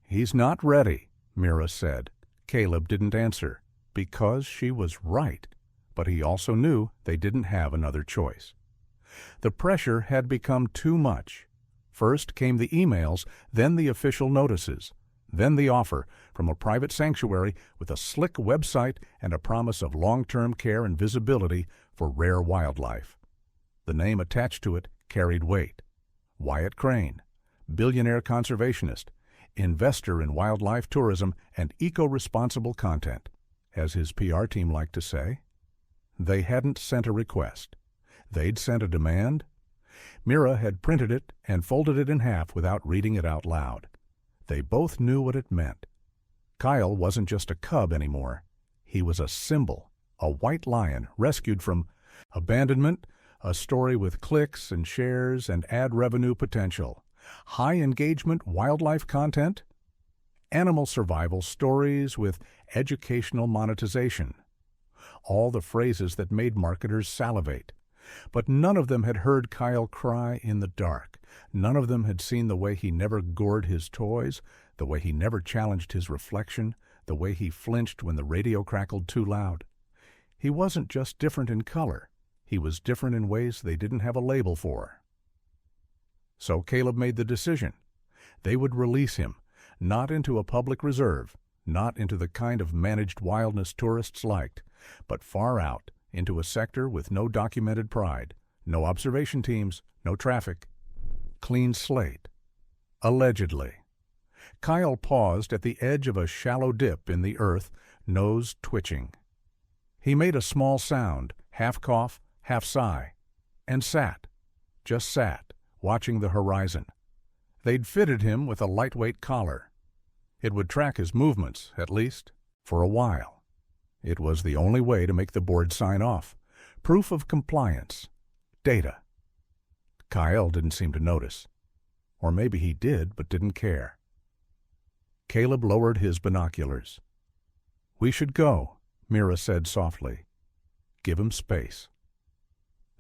"He's not ready," Mira said. Caleb didn't answer, because she was right, but he also knew they didn't have another choice. The pressure had become too much. First came the emails, then the official notices, then the offer from a private sanctuary with a slick website and a promise of long-term care and visibility for rare wildlife. The name attached to it carried weight. Wyatt Crane, billionaire conservationist, investor in wildlife tourism and eco-responsible content, as his PR team liked to say. They hadn't sent a request. They'd sent a demand. Mira had printed it and folded it in half without reading it out loud. They both knew what it meant. Kyle wasn't just a cub anymore. He was a symbol, a white lion rescued from abandonment, a story with clicks and shares and ad revenue potential, high engagement wildlife content, animal survival stories with educational monetization. All the phrases that made marketers salivate. But none of them had heard Kyle cry in the dark. None of them had seen the way he never gored his toys, the way he never challenged his reflection, the way he flinched when the radio crackled too loud. He wasn't just different in color. He was different in ways they didn't have a label for. So Caleb made the decision. They would release him, not into a public reserve, not into the kind of managed wildness tourists liked, but far out, into a sector with no documented pride, no observation teams, no traffic. Clean slate. Allegedly. Kyle paused at the edge of a shallow dip in the earth, nose twitching. He made a small sound, half cough, half sigh, and sat, just sat, watching the horizon. They'd fitted him with a lightweight collar. It would track his movements, at least, for a while. It was the only way to make the board sign off. Proof of compliance. Data. Kyle didn't seem to notice. Or maybe he did, but didn't care. Caleb lowered his binoculars. "We should go," Mira said softly. "Give him space."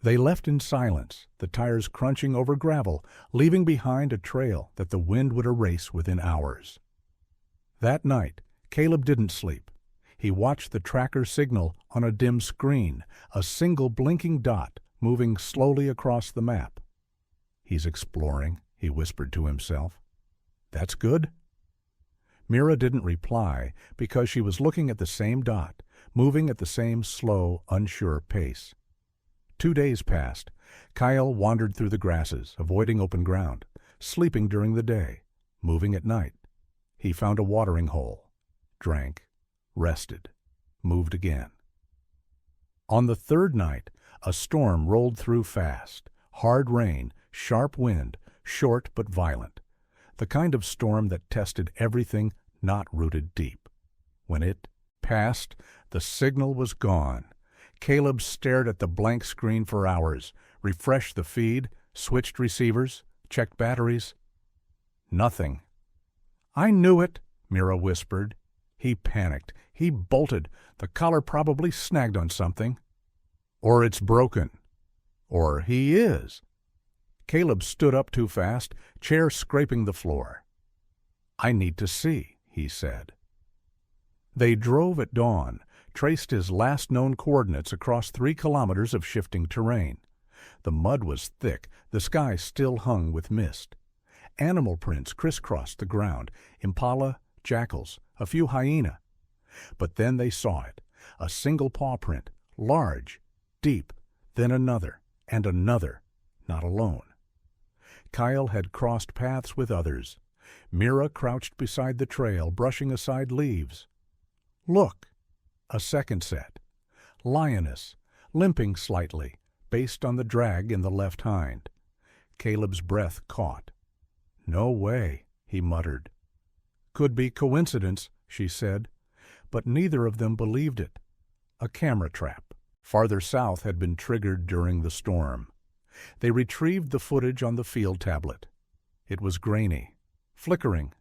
They left in silence, the tires crunching over gravel, leaving behind a trail that the wind would erase within hours. That night, Caleb didn't sleep. He watched the tracker signal on a dim screen, a single blinking dot moving slowly across the map. "He's exploring," he whispered to himself. "That's good." Mira didn't reply because she was looking at the same dot, moving at the same slow, unsure pace. 2 days passed. Kyle wandered through the grasses, avoiding open ground, sleeping during the day, moving at night. He found a watering hole, drank, rested, moved again. On the third night, a storm rolled through fast. Hard rain, sharp wind, short but violent. The kind of storm that tested everything not rooted deep. When it passed, the signal was gone. Caleb stared at the blank screen for hours, refreshed the feed, switched receivers, checked batteries. Nothing. "I knew it," Mira whispered. He panicked. He bolted. The collar probably snagged on something. Or it's broken. Or he is. Caleb stood up too fast, chair scraping the floor. "I need to see," he said. They drove at dawn, traced his last known coordinates across 3 kilometers of shifting terrain. The mud was thick, the sky still hung with mist. Animal prints crisscrossed the ground, impala, jackals, a few hyena. But then they saw it, a single paw print, large, deep, then another, and another, not alone. Kyle had crossed paths with others. Mira crouched beside the trail, brushing aside leaves. Look! A second set. Lioness, limping slightly, based on the drag in the left hind. Caleb's breath caught. No way, he muttered. Could be coincidence, she said, but neither of them believed it. A camera trap, farther south, had been triggered during the storm. They retrieved the footage on the field tablet. It was grainy, flickering.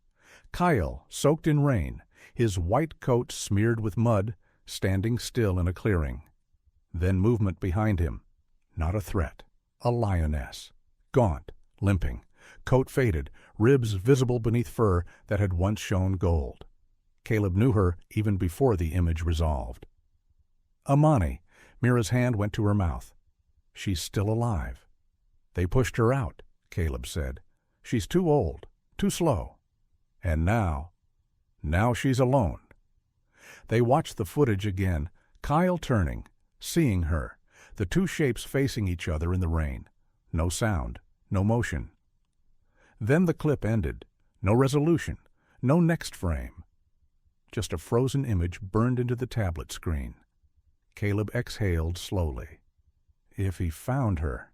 Kyle, soaked in rain, his white coat smeared with mud, standing still in a clearing. Then movement behind him. Not a threat. A lioness. Gaunt, limping, coat faded, ribs visible beneath fur that had once shone gold. Caleb knew her even before the image resolved. Amani. Mira's hand went to her mouth. She's still alive. They pushed her out, Caleb said. She's too old, too slow. And now she's alone. They watched the footage again, Kyle turning, seeing her, the 2 shapes facing each other in the rain. No sound, no motion. Then the clip ended. No resolution, no next frame. Just a frozen image burned into the tablet screen. Caleb exhaled slowly. If he found her.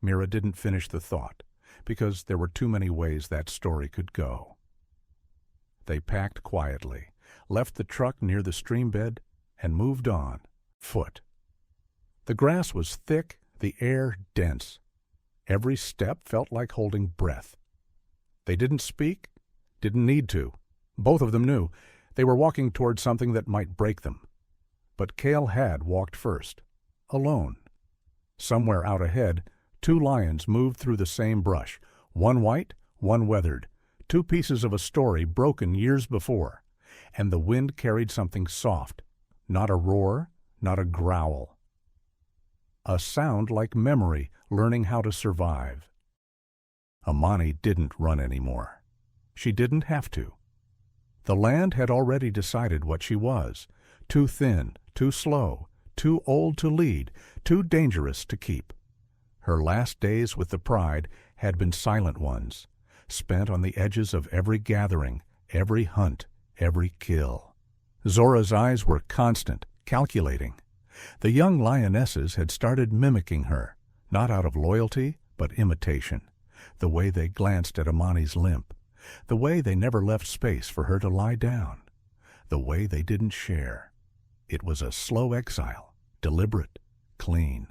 Mira didn't finish the thought, because there were too many ways that story could go. They packed quietly, left the truck near the stream bed, and moved on, foot. The grass was thick, the air dense. Every step felt like holding breath. They didn't speak, didn't need to. Both of them knew they were walking toward something that might break them. But Cale had walked first, alone. Somewhere out ahead, 2 lions moved through the same brush, one white, one weathered, 2 pieces of a story broken years before, and the wind carried something soft, not a roar, not a growl. A sound like memory learning how to survive. Amani didn't run anymore. She didn't have to. The land had already decided what she was, too thin, too slow, too old to lead, too dangerous to keep. Her last days with the pride had been silent ones, spent on the edges of every gathering, every hunt, every kill. Zora's eyes were constant, calculating. The young lionesses had started mimicking her, not out of loyalty, but imitation. The way they glanced at Amani's limp, the way they never left space for her to lie down, the way they didn't share. It was a slow exile, deliberate, clean.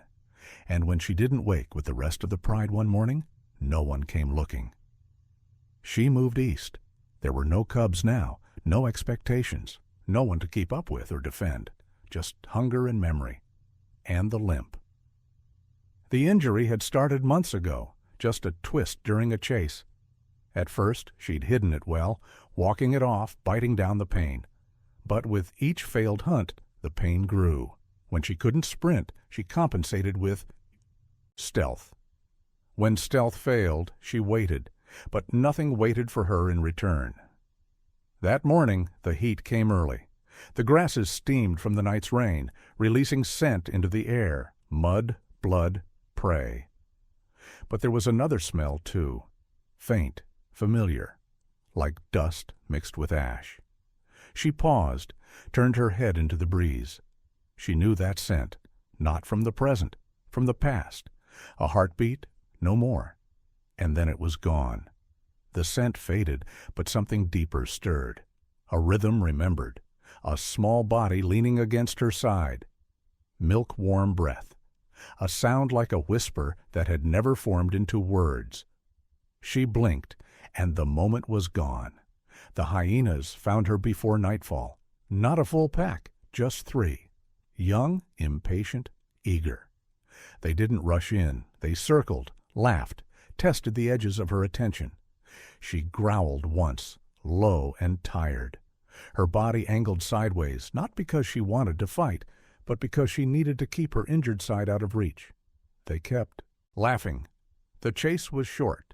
And when she didn't wake with the rest of the pride one morning, no one came looking. She moved east. There were no cubs now, no expectations, no one to keep up with or defend, just hunger and memory, and the limp. The injury had started months ago, just a twist during a chase. At first, she'd hidden it well, walking it off, biting down the pain. But with each failed hunt, the pain grew. When she couldn't sprint, she compensated with stealth. When stealth failed, she waited, but nothing waited for her in return. That morning, the heat came early. The grasses steamed from the night's rain, releasing scent into the air, mud, blood, prey. But there was another smell, too, faint, familiar, like dust mixed with ash. She paused, turned her head into the breeze. She knew that scent, not from the present, from the past. A heartbeat, no more. And then it was gone. The scent faded, but something deeper stirred. A rhythm remembered. A small body leaning against her side. Milk-warm breath. A sound like a whisper that had never formed into words. She blinked, and the moment was gone. The hyenas found her before nightfall. Not a full pack, just 3. Young, impatient, eager. They didn't rush in. They circled, laughed, tested the edges of her attention. She growled once, low and tired. Her body angled sideways, not because she wanted to fight, but because she needed to keep her injured side out of reach. They kept laughing. The chase was short.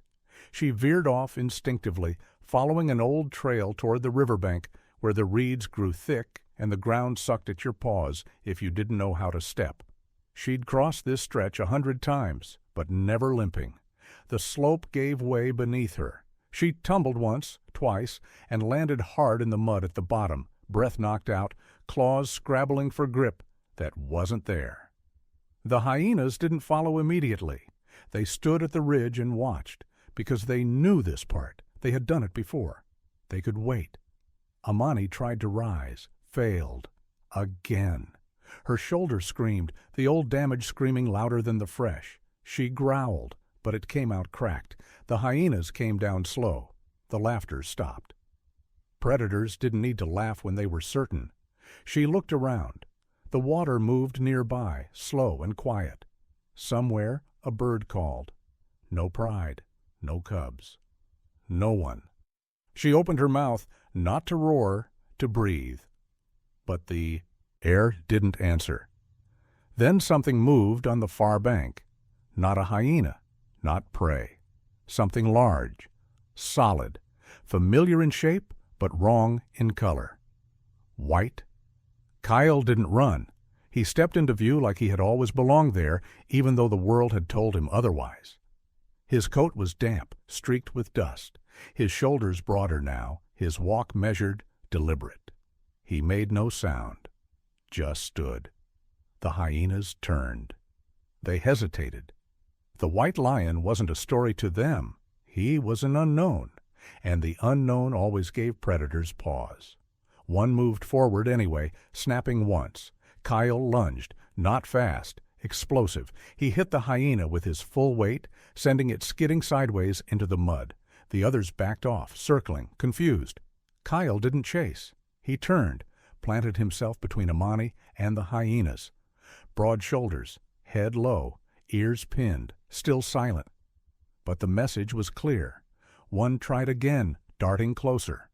She veered off instinctively, following an old trail toward the riverbank where the reeds grew thick and the ground sucked at your paws if you didn't know how to step. She'd crossed this stretch 100 times, but never limping. The slope gave way beneath her. She tumbled once, twice, and landed hard in the mud at the bottom, breath knocked out, claws scrabbling for grip that wasn't there. The hyenas didn't follow immediately. They stood at the ridge and watched, because they knew this part. They had done it before. They could wait. Amani tried to rise, failed. Again. Her shoulder screamed, the old damage screaming louder than the fresh. She growled, but it came out cracked. The hyenas came down slow. The laughter stopped. Predators didn't need to laugh when they were certain. She looked around. The water moved nearby, slow and quiet. Somewhere a bird called. No pride, no cubs. No one. She opened her mouth, not to roar, to breathe. But the air didn't answer. Then something moved on the far bank. Not a hyena, not prey. Something large, solid, familiar in shape, but wrong in color. White. Kyle didn't run. He stepped into view like he had always belonged there, even though the world had told him otherwise. His coat was damp, streaked with dust. His shoulders broader now, his walk measured, deliberate. He made no sound, just stood. The hyenas turned. They hesitated. The white lion wasn't a story to them. He was an unknown, and the unknown always gave predators pause. One moved forward anyway, snapping once. Kyle lunged, not fast, explosive. He hit the hyena with his full weight, sending it skidding sideways into the mud. The others backed off, circling, confused. Kyle didn't chase. He turned, planted himself between Amani and the hyenas. Broad shoulders, head low, ears pinned, still silent. But the message was clear. One tried again, darting closer.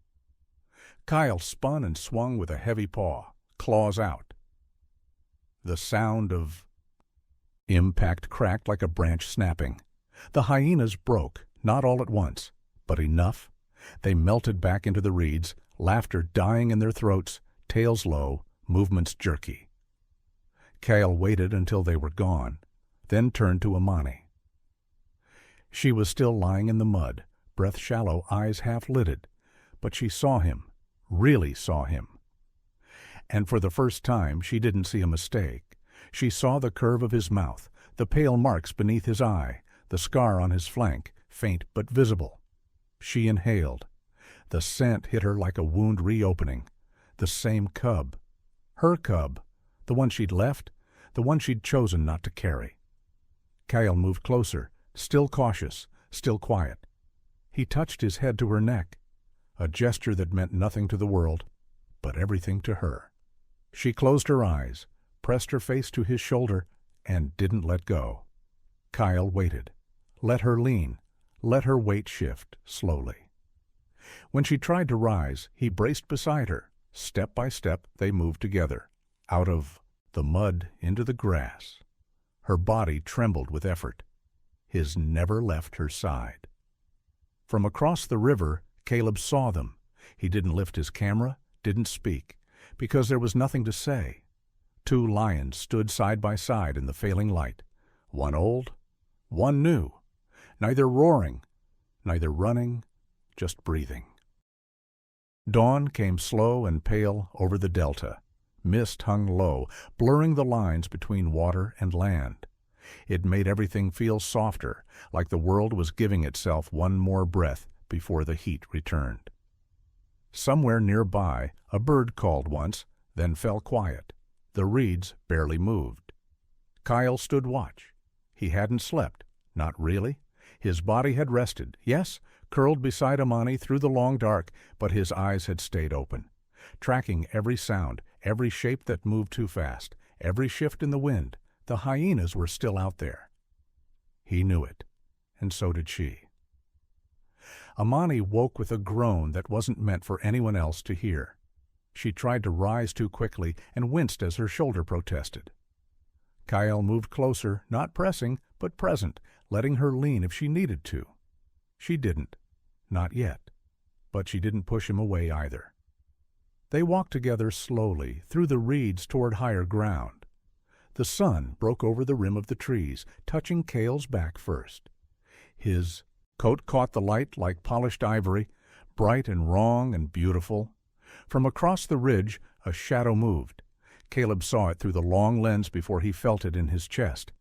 Kyle spun and swung with a heavy paw, claws out. The sound of impact cracked like a branch snapping. The hyenas broke, not all at once, but enough. They melted back into the reeds, laughter dying in their throats, tails low, movements jerky. Kyle waited until they were gone, then turned to Amani. She was still lying in the mud, breath shallow, eyes half-lidded, but she saw him, really saw him. And for the first time she didn't see a mistake. She saw the curve of his mouth, the pale marks beneath his eye, the scar on his flank, faint but visible. She inhaled. The scent hit her like a wound reopening. The same cub. Her cub. The one she'd left, the one she'd chosen not to carry. Kyle moved closer, still cautious, still quiet. He touched his head to her neck, a gesture that meant nothing to the world, but everything to her. She closed her eyes, pressed her face to his shoulder, and didn't let go. Kyle waited. Let her lean. Let her weight shift, slowly. When she tried to rise, he braced beside her. Step by step, they moved together, out of the mud into the grass. Her body trembled with effort. His never left her side. From across the river, Caleb saw them. He didn't lift his camera, didn't speak, because there was nothing to say. Two lions stood side by side in the failing light, one old, one new, neither roaring, neither running, just breathing. Dawn came slow and pale over the delta. Mist hung low, blurring the lines between water and land. It made everything feel softer, like the world was giving itself one more breath before the heat returned. Somewhere nearby, a bird called once, then fell quiet. The reeds barely moved. Kyle stood watch. He hadn't slept, not really. His body had rested, yes, curled beside Amani through the long dark, but his eyes had stayed open, tracking every sound, every shape that moved too fast, every shift in the wind. The hyenas were still out there. He knew it, and so did she. Amani woke with a groan that wasn't meant for anyone else to hear. She tried to rise too quickly and winced as her shoulder protested. Kyle moved closer, not pressing, but present, letting her lean if she needed to. She didn't. Not yet. But she didn't push him away either. They walked together slowly through the reeds toward higher ground. The sun broke over the rim of the trees, touching Cale's back first. His coat caught the light like polished ivory, bright and wrong and beautiful. From across the ridge, a shadow moved. Caleb saw it through the long lens before he felt it in his chest.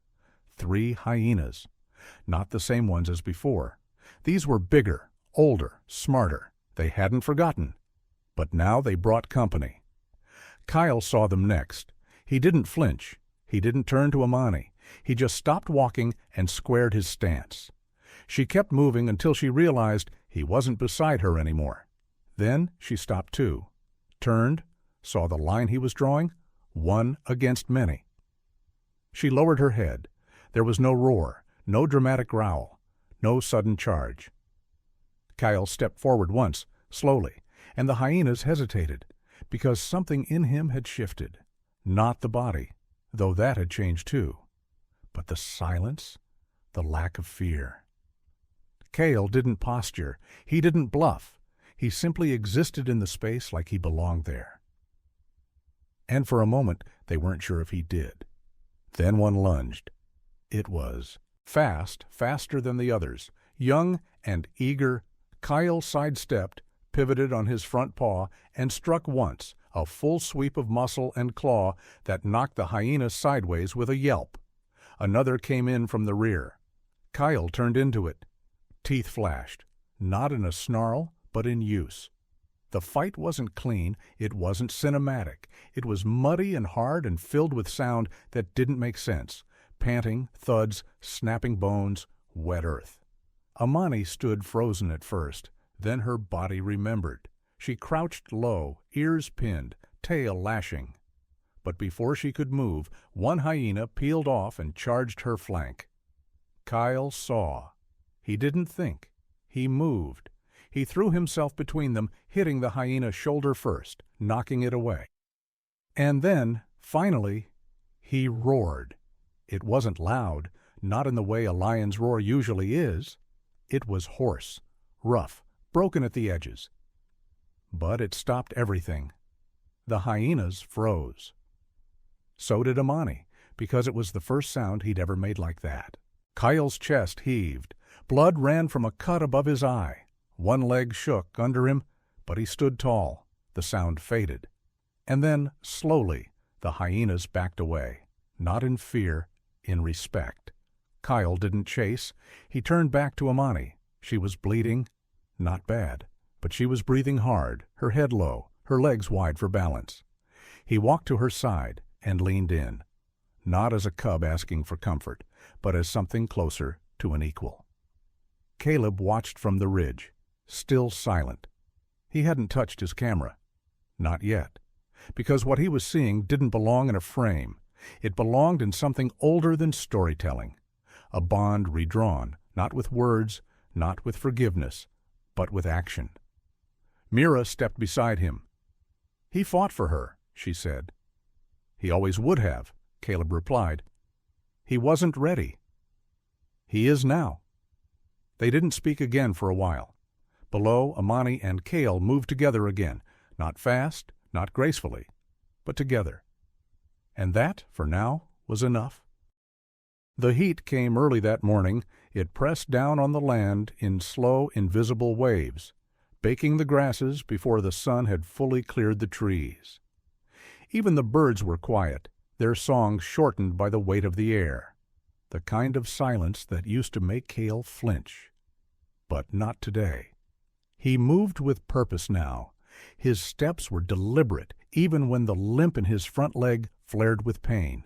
3 hyenas. Not the same ones as before. These were bigger, older, smarter. They hadn't forgotten. But now they brought company. Kyle saw them next. He didn't flinch. He didn't turn to Amani. He just stopped walking and squared his stance. She kept moving until she realized he wasn't beside her anymore. Then she stopped too, turned, saw the line he was drawing, 1 against many. She lowered her head. There was no roar, no dramatic growl, no sudden charge. Kyle stepped forward once, slowly, and the hyenas hesitated, because something in him had shifted. Not the body, though that had changed too, but the silence, the lack of fear. Cale didn't posture. He didn't bluff. He simply existed in the space like he belonged there. And for a moment, they weren't sure if he did. Then one lunged. It was fast, faster than the others, young and eager. Kyle sidestepped, pivoted on his front paw, and struck once, a full sweep of muscle and claw that knocked the hyena sideways with a yelp. Another came in from the rear. Kyle turned into it. Teeth flashed, not in a snarl, but in use. The fight wasn't clean, it wasn't cinematic. It was muddy and hard and filled with sound that didn't make sense. Panting, thuds, snapping bones, wet earth. Amani stood frozen at first. Then her body remembered. She crouched low, ears pinned, tail lashing. But before she could move, one hyena peeled off and charged her flank. Kyle saw. He didn't think. He moved. He threw himself between them, hitting the hyena shoulder first, knocking it away. And then, finally, he roared. It wasn't loud, not in the way a lion's roar usually is. It was hoarse, rough, broken at the edges. But it stopped everything. The hyenas froze. So did Amani, because it was the first sound he'd ever made like that. Kyle's chest heaved. Blood ran from a cut above his eye. One leg shook under him, but he stood tall. The sound faded. And then, slowly, the hyenas backed away. Not in fear, in respect. Kyle didn't chase. He turned back to Amani. She was bleeding. Not bad. But she was breathing hard, her head low, her legs wide for balance. He walked to her side and leaned in. Not as a cub asking for comfort, but as something closer to an equal. Caleb watched from the ridge, still silent. He hadn't touched his camera. Not yet. Because what he was seeing didn't belong in a frame. It belonged in something older than storytelling. A bond redrawn, not with words, not with forgiveness, but with action. Mira stepped beside him. He fought for her, she said. He always would have, Caleb replied. He wasn't ready. He is now. They didn't speak again for a while. Below, Amani and Cale moved together again, not fast, not gracefully, but together. And that, for now, was enough. The heat came early that morning. It pressed down on the land in slow, invisible waves, baking the grasses before the sun had fully cleared the trees. Even the birds were quiet, their songs shortened by the weight of the air, the kind of silence that used to make Cale flinch. But not today. He moved with purpose now. His steps were deliberate, even when the limp in his front leg flared with pain.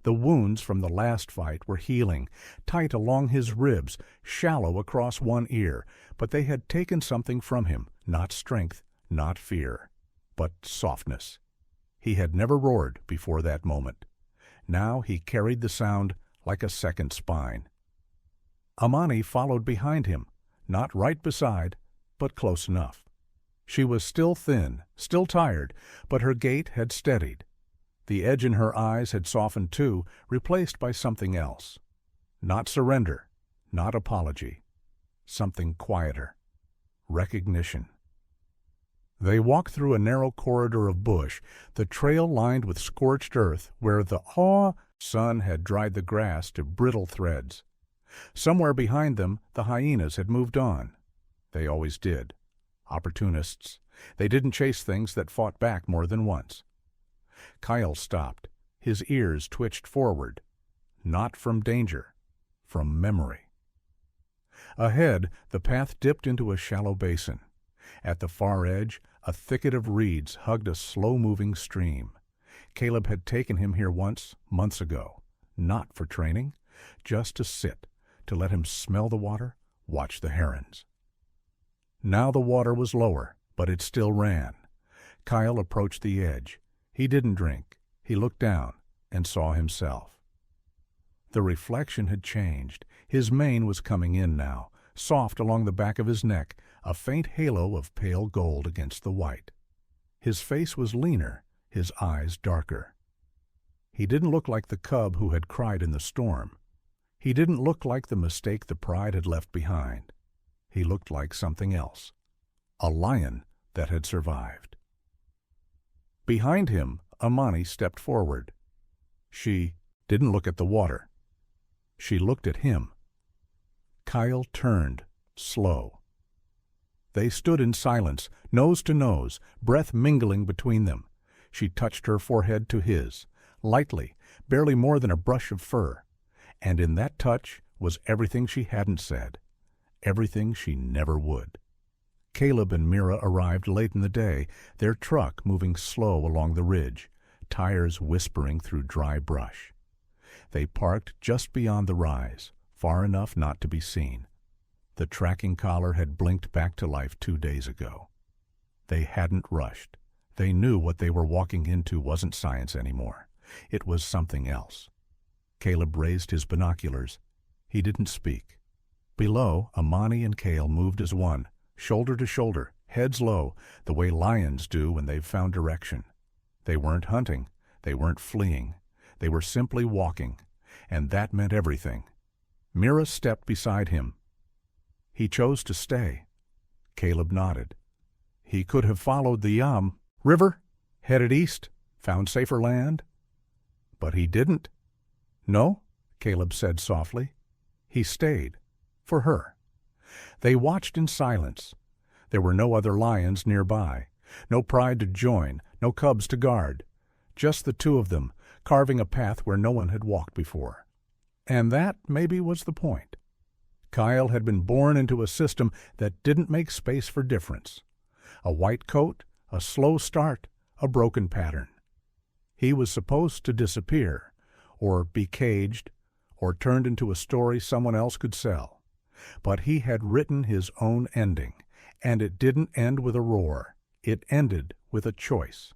The wounds from the last fight were healing, tight along his ribs, shallow across one ear, but they had taken something from him, not strength, not fear, but softness. He had never roared before that moment. Now he carried the sound like a second spine. Amani followed behind him, not right beside, but close enough. She was still thin, still tired, but her gait had steadied. The edge in her eyes had softened too, replaced by something else. Not surrender, not apology. Something quieter. Recognition. They walked through a narrow corridor of bush, the trail lined with scorched earth where the sun had dried the grass to brittle threads. Somewhere behind them, the hyenas had moved on. They always did. Opportunists. They didn't chase things that fought back more than once. Kyle stopped. His ears twitched forward. Not from danger, from memory. Ahead, the path dipped into a shallow basin. At the far edge, a thicket of reeds hugged a slow-moving stream. Caleb had taken him here once, months ago. Not for training, just to sit, to let him smell the water, watch the herons. Now the water was lower, but it still ran. Kyle approached the edge. He didn't drink. He looked down and saw himself. The reflection had changed. His mane was coming in now, soft along the back of his neck, a faint halo of pale gold against the white. His face was leaner, his eyes darker. He didn't look like the cub who had cried in the storm. He didn't look like the mistake the pride had left behind. He looked like something else, a lion that had survived. Behind him, Amani stepped forward. She didn't look at the water. She looked at him. Kyle turned, slow. They stood in silence, nose to nose, breath mingling between them. She touched her forehead to his, lightly, barely more than a brush of fur. And in that touch was everything she hadn't said, everything she never would. Caleb and Mira arrived late in the day, their truck moving slow along the ridge, tires whispering through dry brush. They parked just beyond the rise, far enough not to be seen. The tracking collar had blinked back to life 2 days ago. They hadn't rushed. They knew what they were walking into wasn't science anymore. It was something else. Caleb raised his binoculars. He didn't speak. Below, Amani and Cale moved as one, shoulder to shoulder, heads low, the way lions do when they've found direction. They weren't hunting. They weren't fleeing. They were simply walking, and that meant everything. Mira stepped beside him. He chose to stay. Caleb nodded. He could have followed the river, headed east, found safer land. But he didn't. No, Caleb said softly. He stayed. For her. They watched in silence. There were no other lions nearby, no pride to join, no cubs to guard. Just the two of them, carving a path where no one had walked before. And that maybe was the point. Kyle had been born into a system that didn't make space for difference. A white coat, a slow start, a broken pattern. He was supposed to disappear, or be caged, or turned into a story someone else could sell. But he had written his own ending, and it didn't end with a roar. It ended with a choice.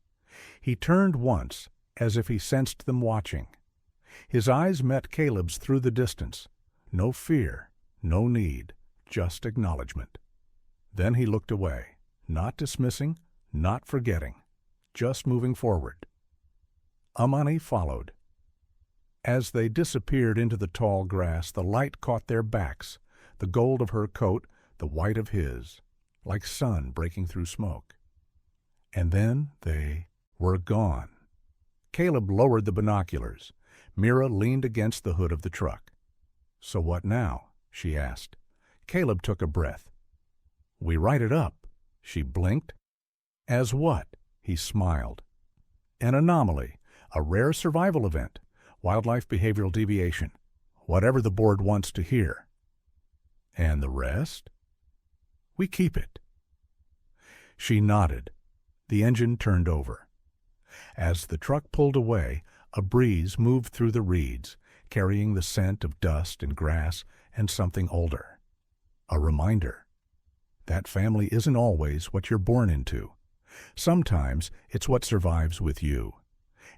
He turned once, as if he sensed them watching. His eyes met Caleb's through the distance. No fear, no need, just acknowledgement. Then he looked away, not dismissing, not forgetting, just moving forward. Amani followed. As they disappeared into the tall grass, the light caught their backs, the gold of her coat, the white of his, like sun breaking through smoke. And then they were gone. Caleb lowered the binoculars. Mira leaned against the hood of the truck. "So what now?" she asked. Caleb took a breath. "We write it up." She blinked. "As what?" He smiled. "An anomaly, a rare survival event, wildlife behavioral deviation, whatever the board wants to hear." "And the rest?" "We keep it." She nodded. The engine turned over. As the truck pulled away, a breeze moved through the reeds, carrying the scent of dust and grass and something older. A reminder. That family isn't always what you're born into. Sometimes it's what survives with you.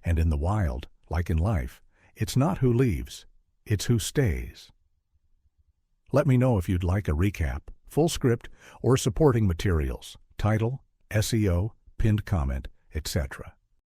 And in the wild, like in life, it's not who leaves, it's who stays. Let me know if you'd like a recap. full script or supporting materials, title, SEO, pinned comment, etc.